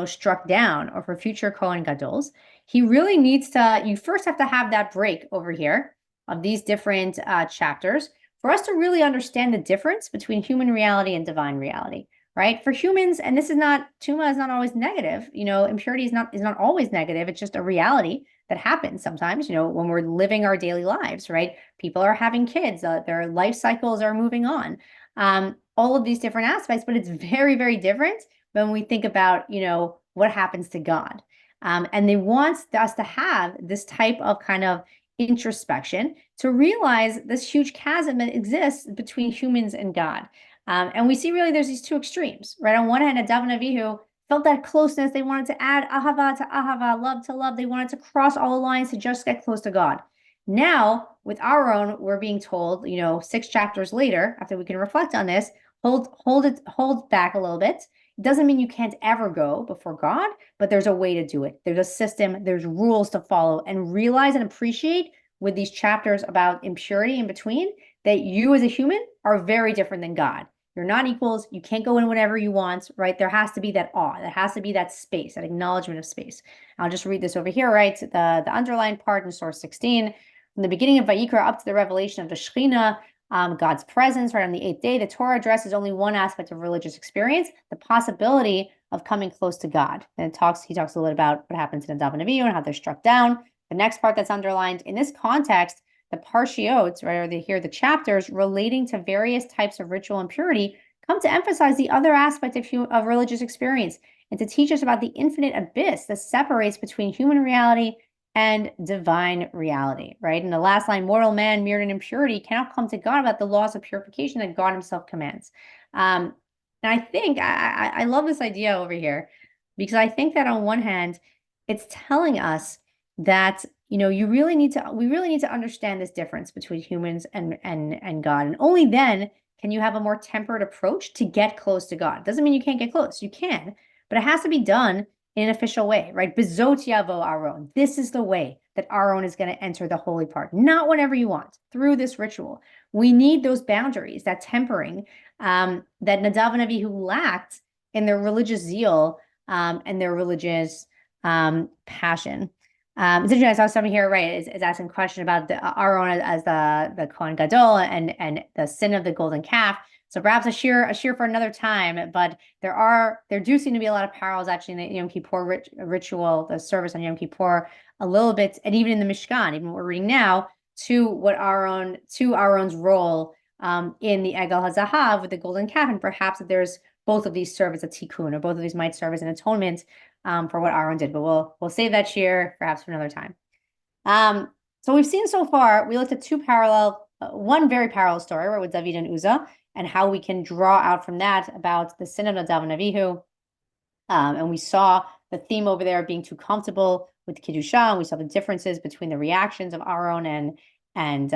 S2: struck down, or for future Kohen Gadols, he really needs to, you first have to have that break over here of these different chapters for us to really understand the difference between human reality and divine reality. Right? For humans, and tuma is not always negative. Impurity is not always negative. It's just a reality that happens sometimes, when we're living our daily lives, right? People are having kids, their life cycles are moving on. All of these different aspects, but it's very, very different when we think about, what happens to God. And they want us to have this type of kind of introspection to realize this huge chasm that exists between humans and God. And we see really there's these two extremes, right? On one hand, Nadav and Avihu felt that closeness. They wanted to add ahava to ahava, love to love. They wanted to cross all the lines to just get close to God. Now, with Aaron, we're being told, 6 chapters later, after we can reflect on this, hold back a little bit. It doesn't mean you can't ever go before God, but there's a way to do it. There's a system, there's rules to follow, and realize and appreciate with these chapters about impurity in between that you as a human are very different than God. You're not equals. You can't go in whenever you want, right? There has to be that awe. There has to be that space, that acknowledgement of space. I'll just read this over here, right? The underlined part in source 16, from the beginning of Vayikra up to the revelation of the Shechina, God's presence, right? On the 8th day, the Torah addresses only one aspect of religious experience, the possibility of coming close to God. And he talks a little bit about what happens in Nadav and Avihu and how they're struck down. The next part that's underlined in this context, the parshiot, right, or the chapters relating to various types of ritual impurity come to emphasize the other aspect of religious experience and to teach us about the infinite abyss that separates between human reality and divine reality, right? In the last line, mortal man mirrored in impurity cannot come to God without the laws of purification that God himself commands. And I think, I love this idea over here because I think that on one hand, it's telling us that we really need to understand this difference between humans and God. And only then can you have a more tempered approach to get close to God. Doesn't mean you can't get close. You can, but it has to be done in an official way, right? Bezot yavo Aaron. This is the way that Aaron is going to enter the holy part, not whenever you want, through this ritual. We need those boundaries, that tempering that Nadav and Avihu lacked in their religious zeal and their religious passion. It's interesting. I saw someone here, right, is asking a question about Aaron as the Kohen Gadol and the sin of the golden calf. So perhaps a shir for another time. But there do seem to be a lot of parallels actually in the Yom Kippur ritual, the service on Yom Kippur, a little bit, and even in the Mishkan, even what we're reading now, to Aaron's role in the Egel HaZahav with the golden calf, and perhaps that there's both of these serve as a tikkun, or both of these might serve as an atonement for what Aaron did, but we'll save that shir perhaps for another time. So we've seen so far, we looked at one very parallel story, right, with David and Uzzah, and how we can draw out from that about the sin of Nadav and Avihu. And we saw the theme over there being too comfortable with Kiddusha, and we saw the differences between the reactions of Aaron and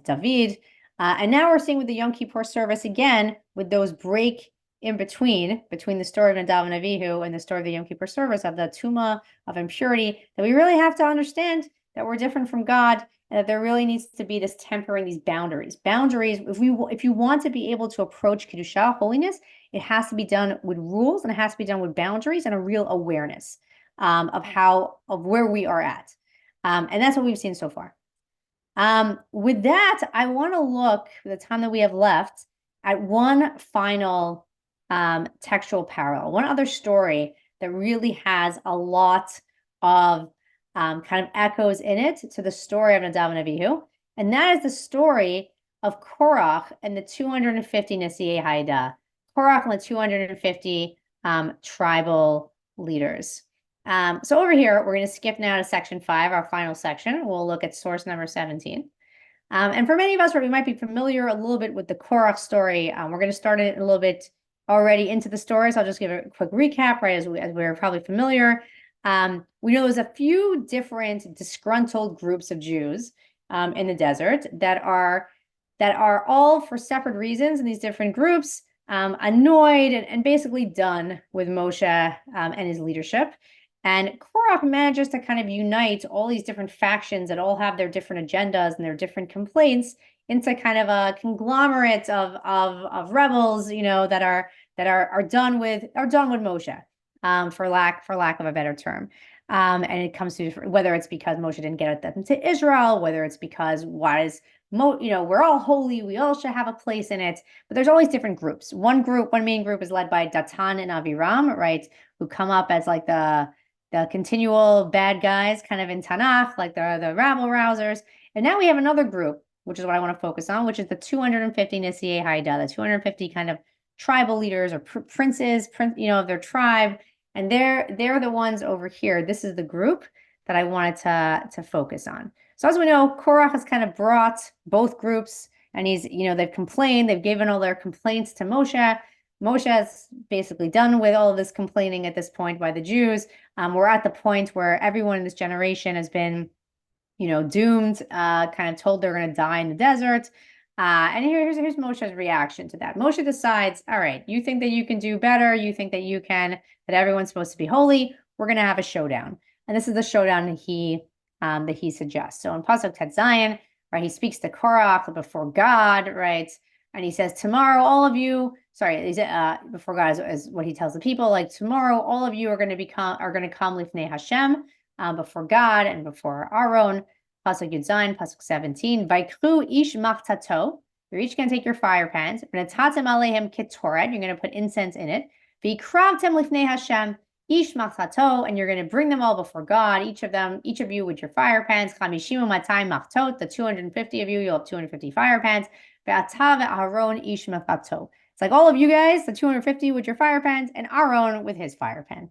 S2: David. And now we're seeing with the Yom Kippur service again, with those break in between the story of Nadav and Avihu and the story of the Yom Kippur service of the Tuma of impurity, that we really have to understand that we're different from God, and that there really needs to be this tempering, these boundaries. Boundaries, if you want to be able to approach Kiddusha, holiness, it has to be done with rules, and it has to be done with boundaries and a real awareness of where we are at. And that's what we've seen so far. With that, I want to look, for the time that we have left, at one final textual parallel, one other story that really has a lot of kind of echoes in it to the story of Nadav and Avihu, and that is the story of Korach and the 250 Nesi'ei Haida, Korach and the 250 tribal leaders. So over here, we're going to skip now to section 5, our final section. We'll look at source number 17. And for many of us, we might be familiar a little bit with the Korach story. We're going to start it a little bit already into the story, so I'll just give a quick recap, right, as we're probably familiar. We know there's a few different disgruntled groups of Jews in the desert that are all, for separate reasons in these different groups, annoyed and basically done with Moshe and his leadership. And Korach manages to kind of unite all these different factions that all have their different agendas and their different complaints into kind of a conglomerate of rebels, that are done with Moshe, for lack of a better term. And it comes to whether it's because Moshe didn't get them to Israel, whether it's because we're all holy, we all should have a place in it. But there's always different groups. One main group is led by Datan and Aviram, right, who come up as like the continual bad guys kind of in Tanakh, like the rabble rousers. And now we have another group, which is what I want to focus on, which is the 250 Nesi'ei Haida, the 250 kind of tribal leaders or princes, of their tribe. And they're the ones over here. This is the group that I wanted to focus on. So as we know, Korach has kind of brought both groups, and they've complained, they've given all their complaints to Moshe. Moshe is basically done with all of this complaining at this point by the Jews. We're at the point where everyone in this generation has been, doomed, kind of told they're going to die in the desert. And here's Moshe's reaction to that. Moshe decides, all right, you think that you can do better. You think that everyone's supposed to be holy. We're going to have a showdown. And this is the showdown that he suggests. So in Pasuk Tet Zayin, right, he speaks to Korach before God, right? And he says, tomorrow, all of you, before God is what he tells the people, like tomorrow, all of you are going to come lifnei Hashem, before God and before Aaron. Pasuk Yud Zayin, Pasuk 17. Vaikru ish machtato. You're each going to take your fire pans. V'natatem alehem ketoret. You're going to put incense in it. V'ikravtem lifnei Hashem ish machtato. And you're going to bring them all before God. Each of you with your fire pans. Chamishim u'matayim machtot. The 250 of you, you'll have 250 fire pans. Ve'ata ve'Aaron ish machtato. It's like all of you guys, the 250 with your fire pans, and Aaron with his fire pan.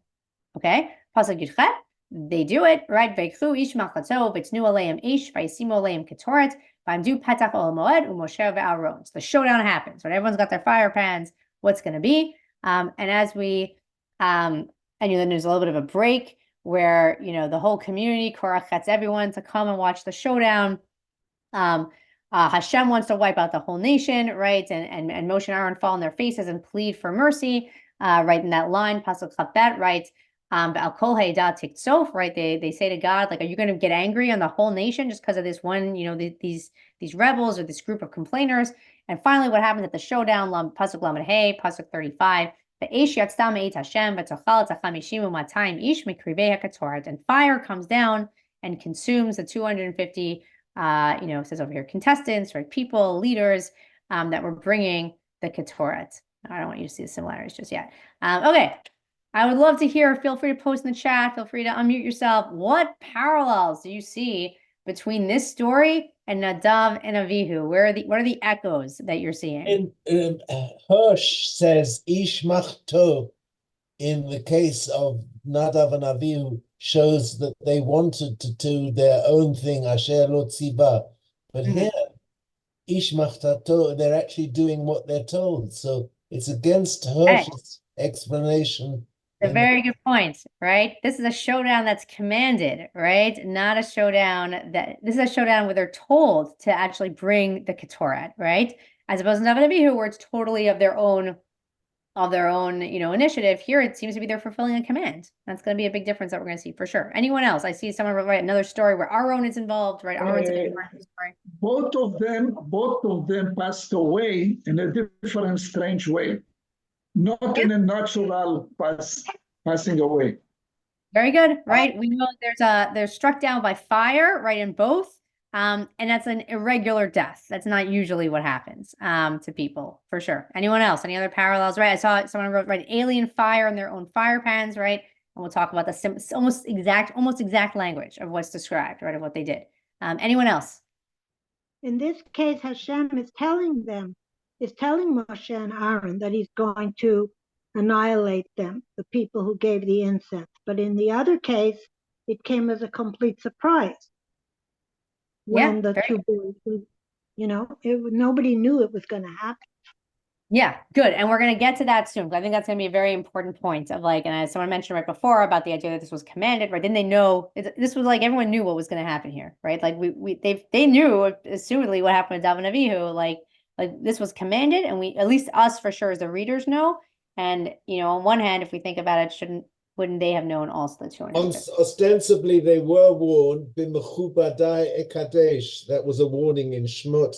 S2: Okay? Pasuk Yudchet. They do it, right? Veikhu ish machato, v'tznu aleim ish, v'yisimu aleim ketoret, v'amdu petach ol moed, u'Moshe ve'Aaron. So the showdown happens, right? Everyone's got their fire pans. What's going to be? And as we, and then there's a little bit of a break where, the whole community, Korach gets everyone to come and watch the showdown. Hashem wants to wipe out the whole nation, right? And Moshe and Aaron fall on their faces and plead for mercy, right? In that line, Pasuk Chabet, right? Al kol ha'edah tiktsof, right? They say to God, like, are you going to get angry on the whole nation just because of this one, these rebels or this group of complainers? And finally, what happens at the showdown? Pasuk Lamed Hey, Pasuk 35. And fire comes down and consumes the 250, it says over here, contestants, right? People, leaders that were bringing the Ketoret. I don't want you to see the similarities just yet. Okay. I would love to hear. Feel free to post in the chat. Feel free to unmute yourself. What parallels do you see between this story and Nadav and Avihu? What are the echoes that you're seeing?
S3: And Hirsch says Ish Machto in the case of Nadav and Avihu shows that they wanted to do their own thing, Asher Lo Tziva. But here, Ish Machtato, they're actually doing what they're told. So it's against Hirsch's explanation.
S2: A very good point, right? This is a showdown that's commanded, right? Not a showdown this is a showdown where they're told to actually bring the Ketoret, right? As opposed to Nadav and Avihu, where it's totally of their own, initiative. Here, it seems to be they're fulfilling a command. That's going to be a big difference that we're going to see for sure. Anyone else? I see someone write another story where Aaron is involved, right? Aaron's a big part of the story.
S4: Both of them passed away in a different, strange way, not in a natural passing away.
S2: Very good, right? We know they're struck down by fire, right, in both. And that's an irregular death. That's not usually what happens to people, for sure. Anyone else? Any other parallels? Right? I saw someone wrote, right, alien fire in their own fire pans, right? And we'll talk about the almost exact language of what's described, right, of what they did. Anyone else?
S6: In this case, Hashem is telling Moshe and Aaron that he's going to annihilate them, the people who gave the incense. But in the other case, it came as a complete surprise. When the two boys, nobody knew it was going to happen.
S2: Yeah, good. And we're going to get to that soon. I think that's going to be a very important point of and as someone mentioned right before about the idea that this was commanded, right? Then they know this was everyone knew what was going to happen here, right? They knew assumedly what happened with Nadav and Avihu, like this was commanded, and at least us for sure as the readers know. And on one hand, if we think about it, wouldn't they have known also the 250?
S3: Ostensibly, they were warned, B'mechubadai ekadesh. That was a warning in Shmot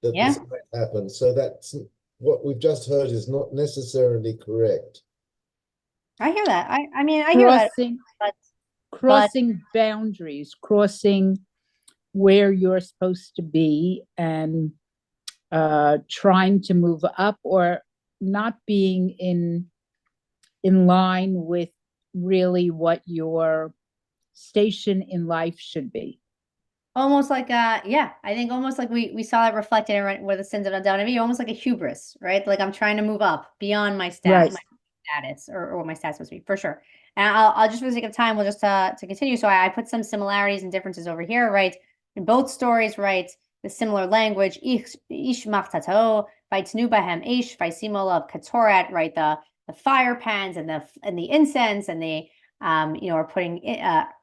S3: that this might happen. So that's what we've just heard is not necessarily correct.
S2: I hear that. I mean, I hear that.
S7: Crossing boundaries, crossing where you're supposed to be, and trying to move up or not being in line with really what your station in life should be.
S2: Almost like I think almost like we saw that reflected in where the sins of Nadav and Avihu, almost like a hubris, right? Like I'm trying to move up beyond my status, or what my status must be, for sure. And I'll just for the sake of time, we'll just to continue. So I put some similarities and differences over here, right? In both stories, right? The similar language, ish machtato, vaytnu bahem ish, vaysimu of ketoret, right? The fire pans and the incense, and they are putting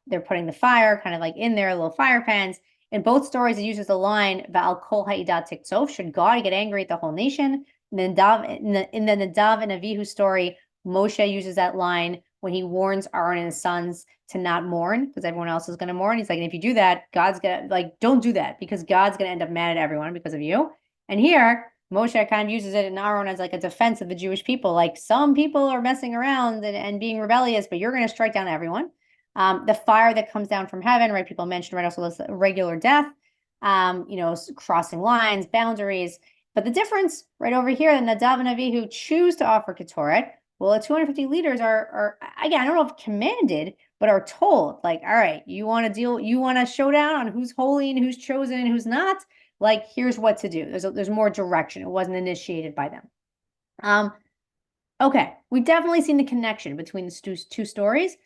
S2: they're putting the fire kind of like in their little fire pans. In both stories, it uses the line "Va'al kol ha'idat tiktzov." Should God get angry at the whole nation? In the Nadav and Avihu story, Moshe uses that line when he warns Aaron and his sons to not mourn because everyone else is going to mourn. He's like, and if you do that, God's gonna don't do that because God's gonna end up mad at everyone because of you. And here, Moshe kind of uses it in Aaron as like a defense of the Jewish people. Like some people are messing around and being rebellious, but you're going to strike down everyone. The fire that comes down from heaven, right? People mentioned, right? Also, this regular death, crossing lines, boundaries. But the difference right over here, the Nadav and Avihu choose to offer Ketoret. Well, the 250 leaders are again, I don't know if commanded, but are told, like, all right, you want a showdown on who's holy and who's chosen and who's not. Like, here's what to do. There's more direction. It wasn't initiated by them. Okay, we've definitely seen the connection between the two stories.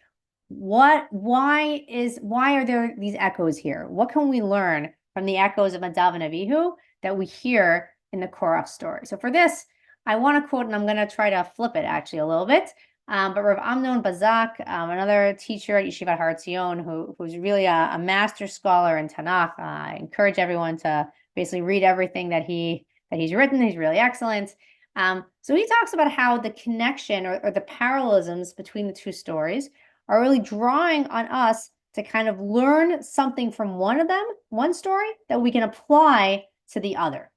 S2: Why are there these echoes here? What can we learn from the echoes of Nadav and Avihu that we hear in the Korach story? So for this, I want to quote, and I'm going to try to flip it actually a little bit. But Rav Amnon Bazak, another teacher at Yeshivat Har Etzion, who's really a master scholar in Tanakh. I encourage everyone to basically read everything that he's written. He's really excellent. So he talks about how the connection or the parallelisms between the two stories are really drawing on us to kind of learn something from one story that we can apply to the other.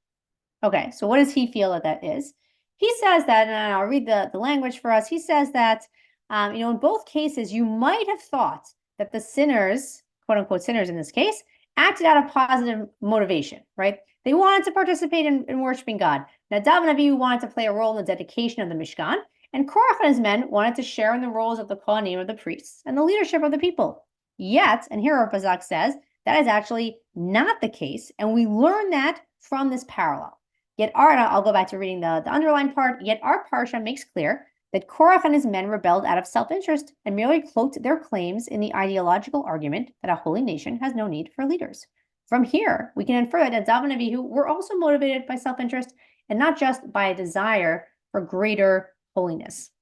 S2: Okay, so what does he feel that is? he says that, and I'll read the language for us. He says that, in both cases, you might have thought that the sinners, quote unquote sinners in this case, acted out of positive motivation, right? They wanted to participate in worshiping God. Nadav and Avihu wanted to play a role in the dedication of the Mishkan, and Korach and his men wanted to share in the roles of the Kohanim, of the priests, and the leadership of the people. Yet, and here Rav Bazak says, that is actually not the case, and we learn that from this parallel. Yet I'll go back to reading the underlined part, yet our Parsha makes clear that Korach and his men rebelled out of self-interest and merely cloaked their claims in the ideological argument that a holy nation has no need for leaders. From here, we can infer that Nadav and Avihu were also motivated by self-interest and not just by a desire for greater holiness.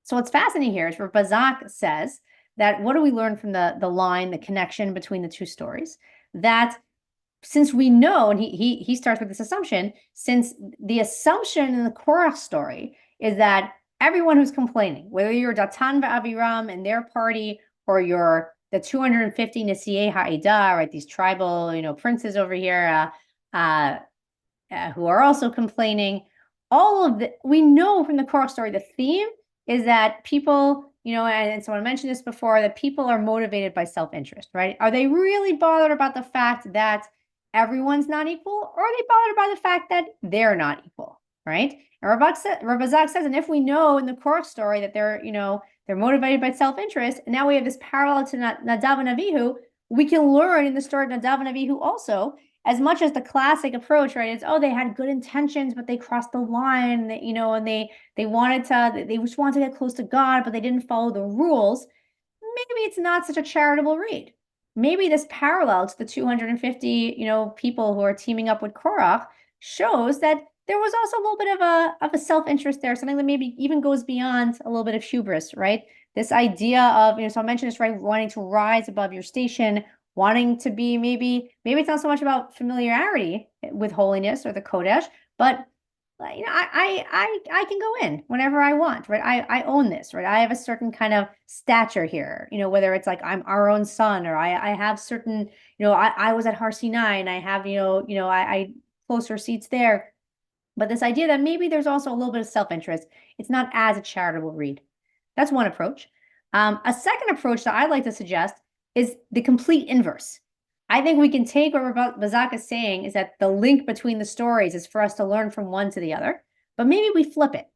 S2: So what's fascinating here is where Bazak says that what do we learn from the line, the connection between the two stories? That since we know, and he starts with this assumption, since the assumption in the Korach story is that everyone who's complaining, whether you're Datan v'Aviram and their party, or you're the 250 Nesiei Ha'edah, right, these tribal, princes over here who are also complaining, we know from the Korach story, the theme is that people, and someone mentioned this before, that people are motivated by self-interest, right? Are they really bothered about the fact that everyone's not equal, or are they bothered by the fact that they're not equal, right? And Rav Bazak says, and if we know in the Korach story that they're motivated by self-interest, and now we have this parallel to Nadav and Avihu, we can learn in the story of Nadav and Avihu also, as much as the classic approach, right, is, they had good intentions, but they crossed the line, and they just wanted to get close to God, but they didn't follow the rules. Maybe it's not such a charitable read. Maybe this parallel to the 250, people who are teaming up with Korach shows that there was also a little bit of a self-interest there, something that maybe even goes beyond a little bit of hubris, right? This idea of, so I mentioned this, right, wanting to rise above your station, wanting to be maybe it's not so much about familiarity with holiness or the Kodesh, but I can go in whenever I want, right? I own this, right? I have a certain kind of stature here, whether it's like I'm our own son, or I have certain, I was at Har Sinai and I have, I closer seats there. But this idea that maybe there's also a little bit of self-interest, it's not as a charitable read. That's one approach. A second approach that I'd like to suggest is the complete inverse. I think we can take what Bazak is saying is that the link between the stories is for us to learn from one to the other, but maybe we flip it.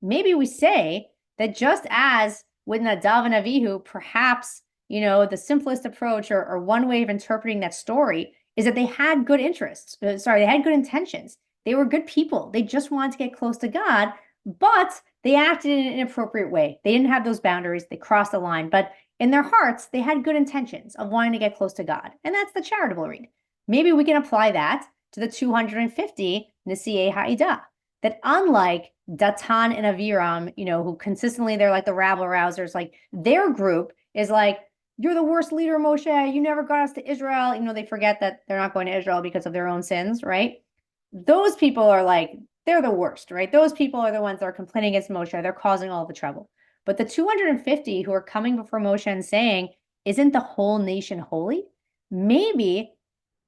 S2: Maybe we say that just as with Nadav and Avihu, perhaps, the simplest approach or one way of interpreting that story is that they had good interests. They had good intentions. They were good people. They just wanted to get close to God, but they acted in an inappropriate way. They didn't have those boundaries. They crossed the line, but in their hearts, they had good intentions of wanting to get close to God. And that's the charitable read. Maybe we can apply that to the 250 Nesiei Ha'edah. That unlike Datan and Aviram, who consistently, they're like the rabble rousers, like their group is like, you're the worst leader, Moshe. You never got us to Israel. They forget that they're not going to Israel because of their own sins, right? Those people are like, they're the worst, right? Those people are the ones that are complaining against Moshe. They're causing all the trouble. But the 250 who are coming before Moshe and saying, isn't the whole nation holy? Maybe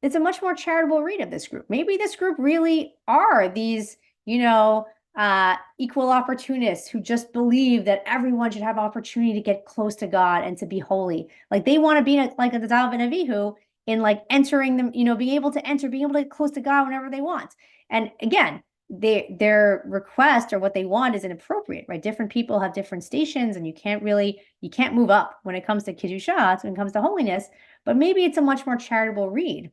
S2: it's a much more charitable read of this group. Maybe this group really are these, equal opportunists who just believe that everyone should have opportunity to get close to God and to be holy. Like they want to be like a Nadav and Avihu in like entering them, being able to get close to God whenever they want. And again, their request or what they want is inappropriate, right? Different people have different stations, and you can't move up when it comes to Kedusha, when it comes to holiness, but maybe it's a much more charitable read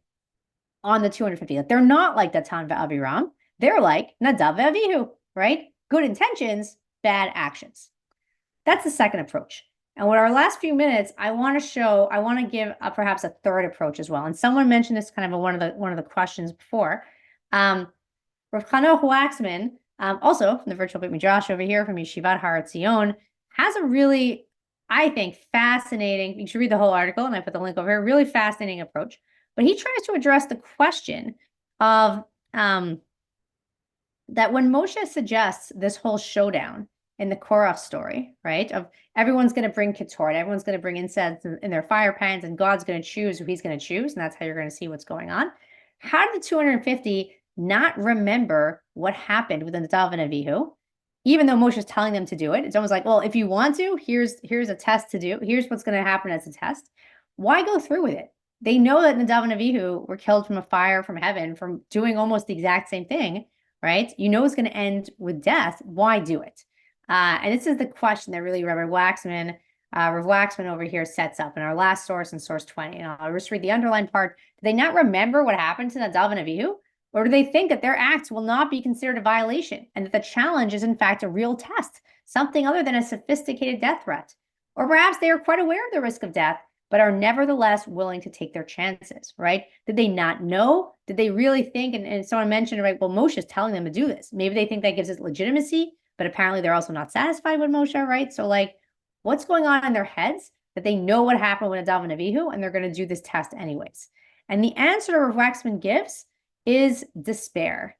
S2: on the 250. Like they're not like Datan v'Aviram. They're like Nadav v'Avihu, right? Good intentions, bad actions. That's the second approach. And with our last few minutes, I want to give perhaps a third approach as well. And someone mentioned this kind of one of the questions before. Rav Chanoch Waxman, also from the virtual Beit Midrash over here from Yeshivat Har Etzion, has a really, I think, fascinating, you should read the whole article, and I put the link over here, really fascinating approach. But he tries to address the question of that when Moshe suggests this whole showdown in the Korach story, right, of everyone's going to bring Ketoret, everyone's going to bring incense in their fire pans, and God's going to choose who he's going to choose, and that's how you're going to see what's going on. How did the 250 not remember what happened with Nadav and Avihu, even though Moshe is telling them to do it. It's almost like, well, if you want to, here's a test to do. Here's what's going to happen as a test. Why go through with it? They know that Nadav and Avihu were killed from a fire from heaven from doing almost the exact same thing, right? You know it's going to end with death. Why do it? And this is the question that really Rav Waxman over here sets up in our last source in source 20. And I'll just read the underlined part. Do they not remember what happened to Nadav and Avihu? Or do they think that their acts will not be considered a violation and that the challenge is in fact a real test, something other than a sophisticated death threat? Or perhaps they are quite aware of the risk of death, but are nevertheless willing to take their chances, right? Did they not know? Did they really think, and someone mentioned, right, well, Moshe is telling them to do this. Maybe they think that gives it legitimacy, but apparently they're also not satisfied with Moshe, right? So like, what's going on in their heads that they know what happened with Nadav and Avihu, and they're going to do this test anyways? And the answer Rav Waxman gives is despair,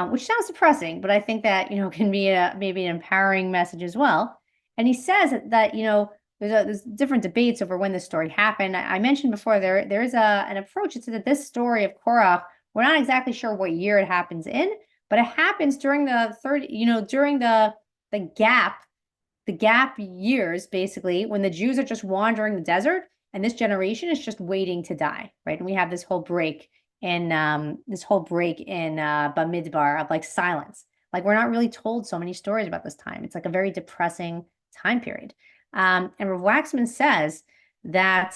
S2: which sounds depressing, but I think that, can be maybe an empowering message as well. And he says that, there's different debates over when this story happened. I mentioned before there is an approach. It's that this story of Korach, we're not exactly sure what year it happens in, but it happens during the gap years, basically, when the Jews are just wandering the desert and this generation is just waiting to die, right? And we have this whole break in Bamidbar of like silence. Like we're not really told so many stories about this time. It's like a very depressing time period. And Rav Waxman says that,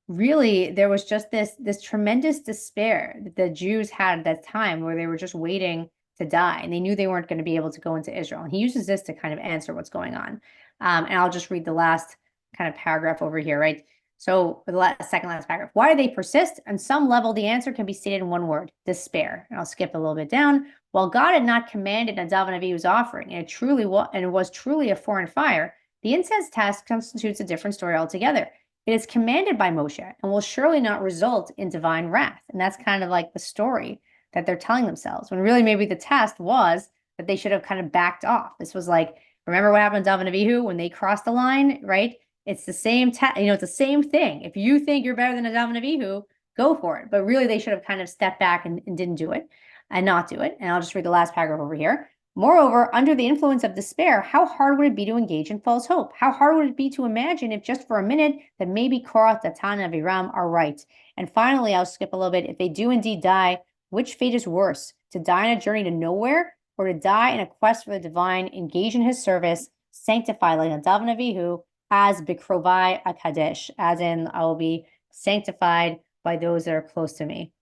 S2: really there was just this tremendous despair that the Jews had at that time where they were just waiting to die and they knew they weren't going to be able to go into Israel. And he uses this to kind of answer what's going on. And I'll just read the last kind of paragraph over here, right? So the second last paragraph, why do they persist? On some level, the answer can be stated in one word, despair. And I'll skip a little bit down. While God had not commanded Nadav and Avihu's offering, and it was truly a foreign fire, the incense test constitutes a different story altogether. It is commanded by Moshe and will surely not result in divine wrath. And that's kind of like the story that they're telling themselves, when really maybe the test was that they should have kind of backed off. This was like, remember what happened to Nadav and Avihu when they crossed the line, right? It's the same, it's the same thing. If you think you're better than Nadav and Avihu, go for it. But really, they should have kind of stepped back and didn't do it and not do it. And I'll just read the last paragraph over here. Moreover, under the influence of despair, how hard would it be to engage in false hope? How hard would it be to imagine if just for a minute that maybe Korah, Datan, and Aviram are right? And finally, I'll skip a little bit. If they do indeed die, which fate is worse, to die on a journey to nowhere or to die in a quest for the divine, engage in his service, sanctified like Nadav and Avihu, as Bikrovai Akadesh, as in I will be sanctified by those that are close to me.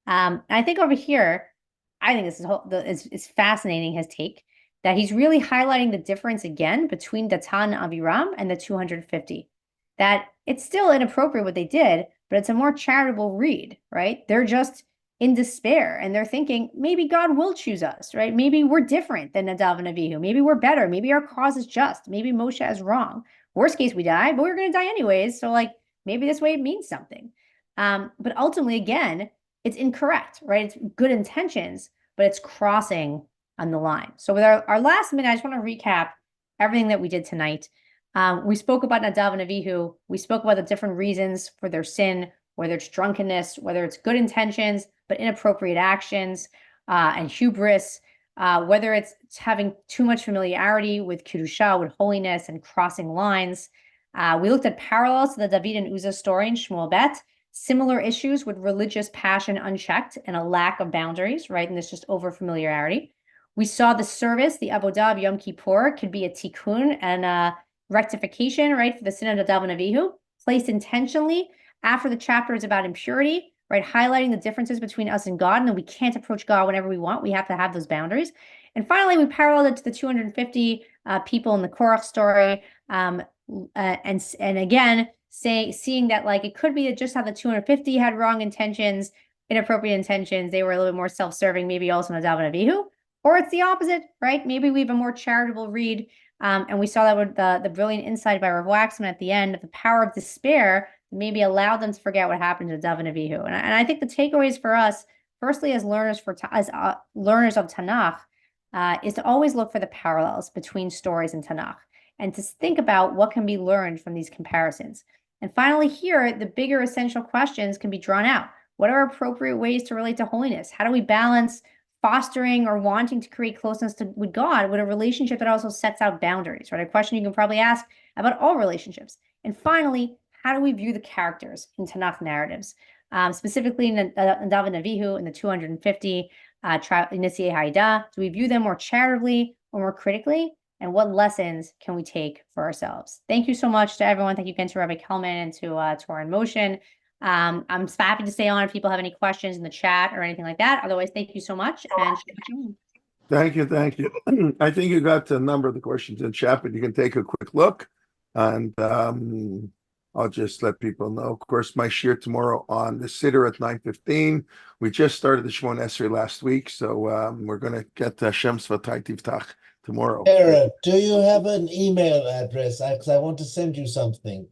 S2: I think over here, I think this is fascinating, his take, that he's really highlighting the difference again between Datan and Aviram and the 250. That it's still inappropriate what they did, but it's a more charitable read, right? They're just in despair and they're thinking, maybe God will choose us, right? Maybe we're different than Nadav and Avihu. Maybe we're better. Maybe our cause is just. Maybe Moshe is wrong. Worst case, we die, but we're going to die anyways. So like, maybe this way it means something. But ultimately, again, it's incorrect, right? It's good intentions, but it's crossing on the line. So with our last minute, I just want to recap everything that we did tonight. We spoke about Nadav and Avihu. We spoke about the different reasons for their sin, whether it's drunkenness, whether it's good intentions, but inappropriate actions and hubris, whether it's having too much familiarity with Kedusha, with holiness and crossing lines. We looked at parallels to the David and Uzzah story in Shmuel Bet, similar issues with religious passion unchecked and a lack of boundaries, right? And this just over familiarity. We saw the service, the Avodah of Yom Kippur could be a tikkun and a rectification, right? For the sin of Nadav and Avihu, placed intentionally after the chapter is about impurity, right? Highlighting the differences between us and God, and that we can't approach God whenever we want. We have to have those boundaries. And finally, we paralleled it to the 250 people in the Korach story. And again, seeing that like it could be just how the 250 had wrong intentions, inappropriate intentions. They were a little bit more self-serving, maybe also Nadav and Avihu. Or it's the opposite, right? Maybe we have a more charitable read. And we saw that with the brilliant insight by Rav Waxman at the end of the power of despair maybe allowed them to forget what happened to Nadav and Avihu. And I think the takeaways for us, firstly, as learners learners of Tanakh, is to always look for the parallels between stories in Tanakh and to think about what can be learned from these comparisons. And finally, here, the bigger essential questions can be drawn out. What are appropriate ways to relate to holiness? How do we balance fostering or wanting to create closeness with God with a relationship that also sets out boundaries, right? A question you can probably ask about all relationships. And finally, how do we view the characters in Tanakh narratives? Specifically in Nadav and Avihu in the 250 Nisiei Haida, do we view them more charitably or more critically? And what lessons can we take for ourselves? Thank you so much to everyone. Thank you again to Rabbi Kelman and to Torah in Motion. I'm happy to stay on if people have any questions in the chat or anything like that. Otherwise, thank you so much. And
S1: Thank you. I think you got a number of the questions in chat, but you can take a quick look. And I'll just let people know. Of course, my shir tomorrow on the Siddur at 9:15. We just started the Shmon Esrei last week, so we're going to get Shem's Vatay Tivtach tomorrow.
S3: Sarah, do you have an email address? Because I want to send you something.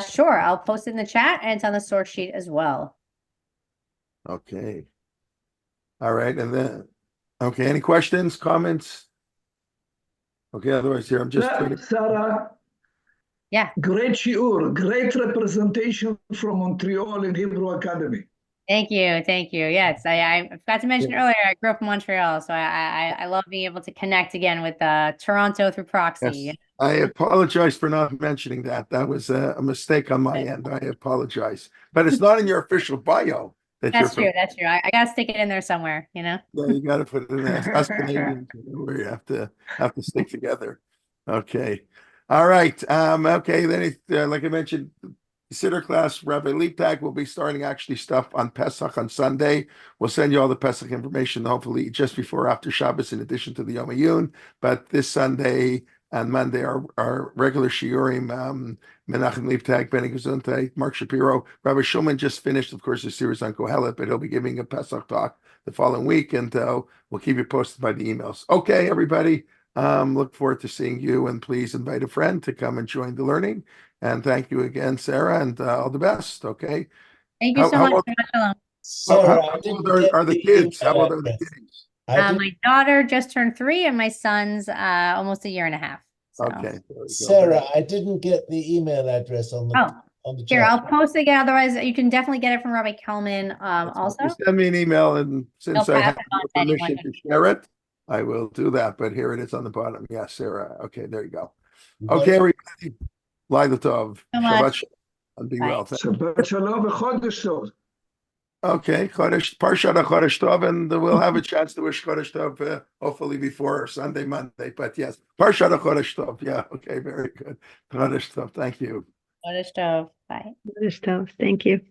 S2: sure, I'll post it in the chat and it's on the source sheet as well.
S1: Okay. All right, and then, okay, any questions, comments? Okay, otherwise here, I'm just putting.
S4: Sarah,
S2: Yeah.
S4: great shiur, great representation from Montreal in Hebrew Academy.
S2: Thank you. Thank you. Yes, I forgot to mention earlier, I grew up in Montreal, so I love being able to connect again with Toronto through proxy.
S1: Yes. I apologize for not mentioning that. That was a mistake on my end. I apologize. But it's not in your official bio that
S2: That's
S1: you're
S2: true. That's true. I got to stick it in there somewhere, you know?
S1: Yeah, you got to put it in there. Us Canadians, we have to stick together. Okay. All right. Okay. Then, like I mentioned, Siddur class, Rabbi Leiptag will be starting actually stuff on Pesach on Sunday. We'll send you all the Pesach information, hopefully just before after Shabbos, in addition to the Yom Ayun. But this Sunday and Monday are regular shiurim. Menachem Leiptag, Benny Gesundheit, Mark Shapiro. Rabbi Shulman just finished, of course, a series on Kohelet, but he'll be giving a Pesach talk the following week, and we'll keep you posted by the emails. Okay, everybody. Look forward to seeing you, and please invite a friend to come and join the learning. And thank you again, Sarah, and all the best. Okay.
S2: Thank you so much.
S3: Sarah,
S1: How
S3: I didn't
S1: old
S3: get
S1: are the
S3: the
S1: kids? How
S3: email
S1: old are the
S3: address.
S1: kids?
S2: My daughter just turned 3 and my son's almost a year and a half. So.
S1: Okay. there we go.
S3: Sarah, I didn't get the email address on the
S2: Here,
S3: chat.
S2: I'll post it again. Otherwise, you can definitely get it from Rabbi Kelman also.
S1: Just send me an email, and since
S2: He'll
S1: I
S2: pass
S1: have
S2: it on
S1: your
S2: to anyone
S1: permission to share it, I will do that. But here it is on the bottom. Yes, Sarah. Okay, there you go. Okay, everybody. Laila Tov.
S2: So much.
S1: Shabbat shalom. And be
S2: Bye.
S1: well.
S4: Shabbat shalom v'chodesh tov.
S1: Okay, Chodesh, Parshat Chodesh Tov, and we'll have a chance to wish Chodesh Tov hopefully before Sunday, Monday. But yes, Parshat Chodesh Tov. Yeah, okay, very good. Chodesh Tov, thank you.
S2: Chodesh Tov. Bye.
S6: Thank you.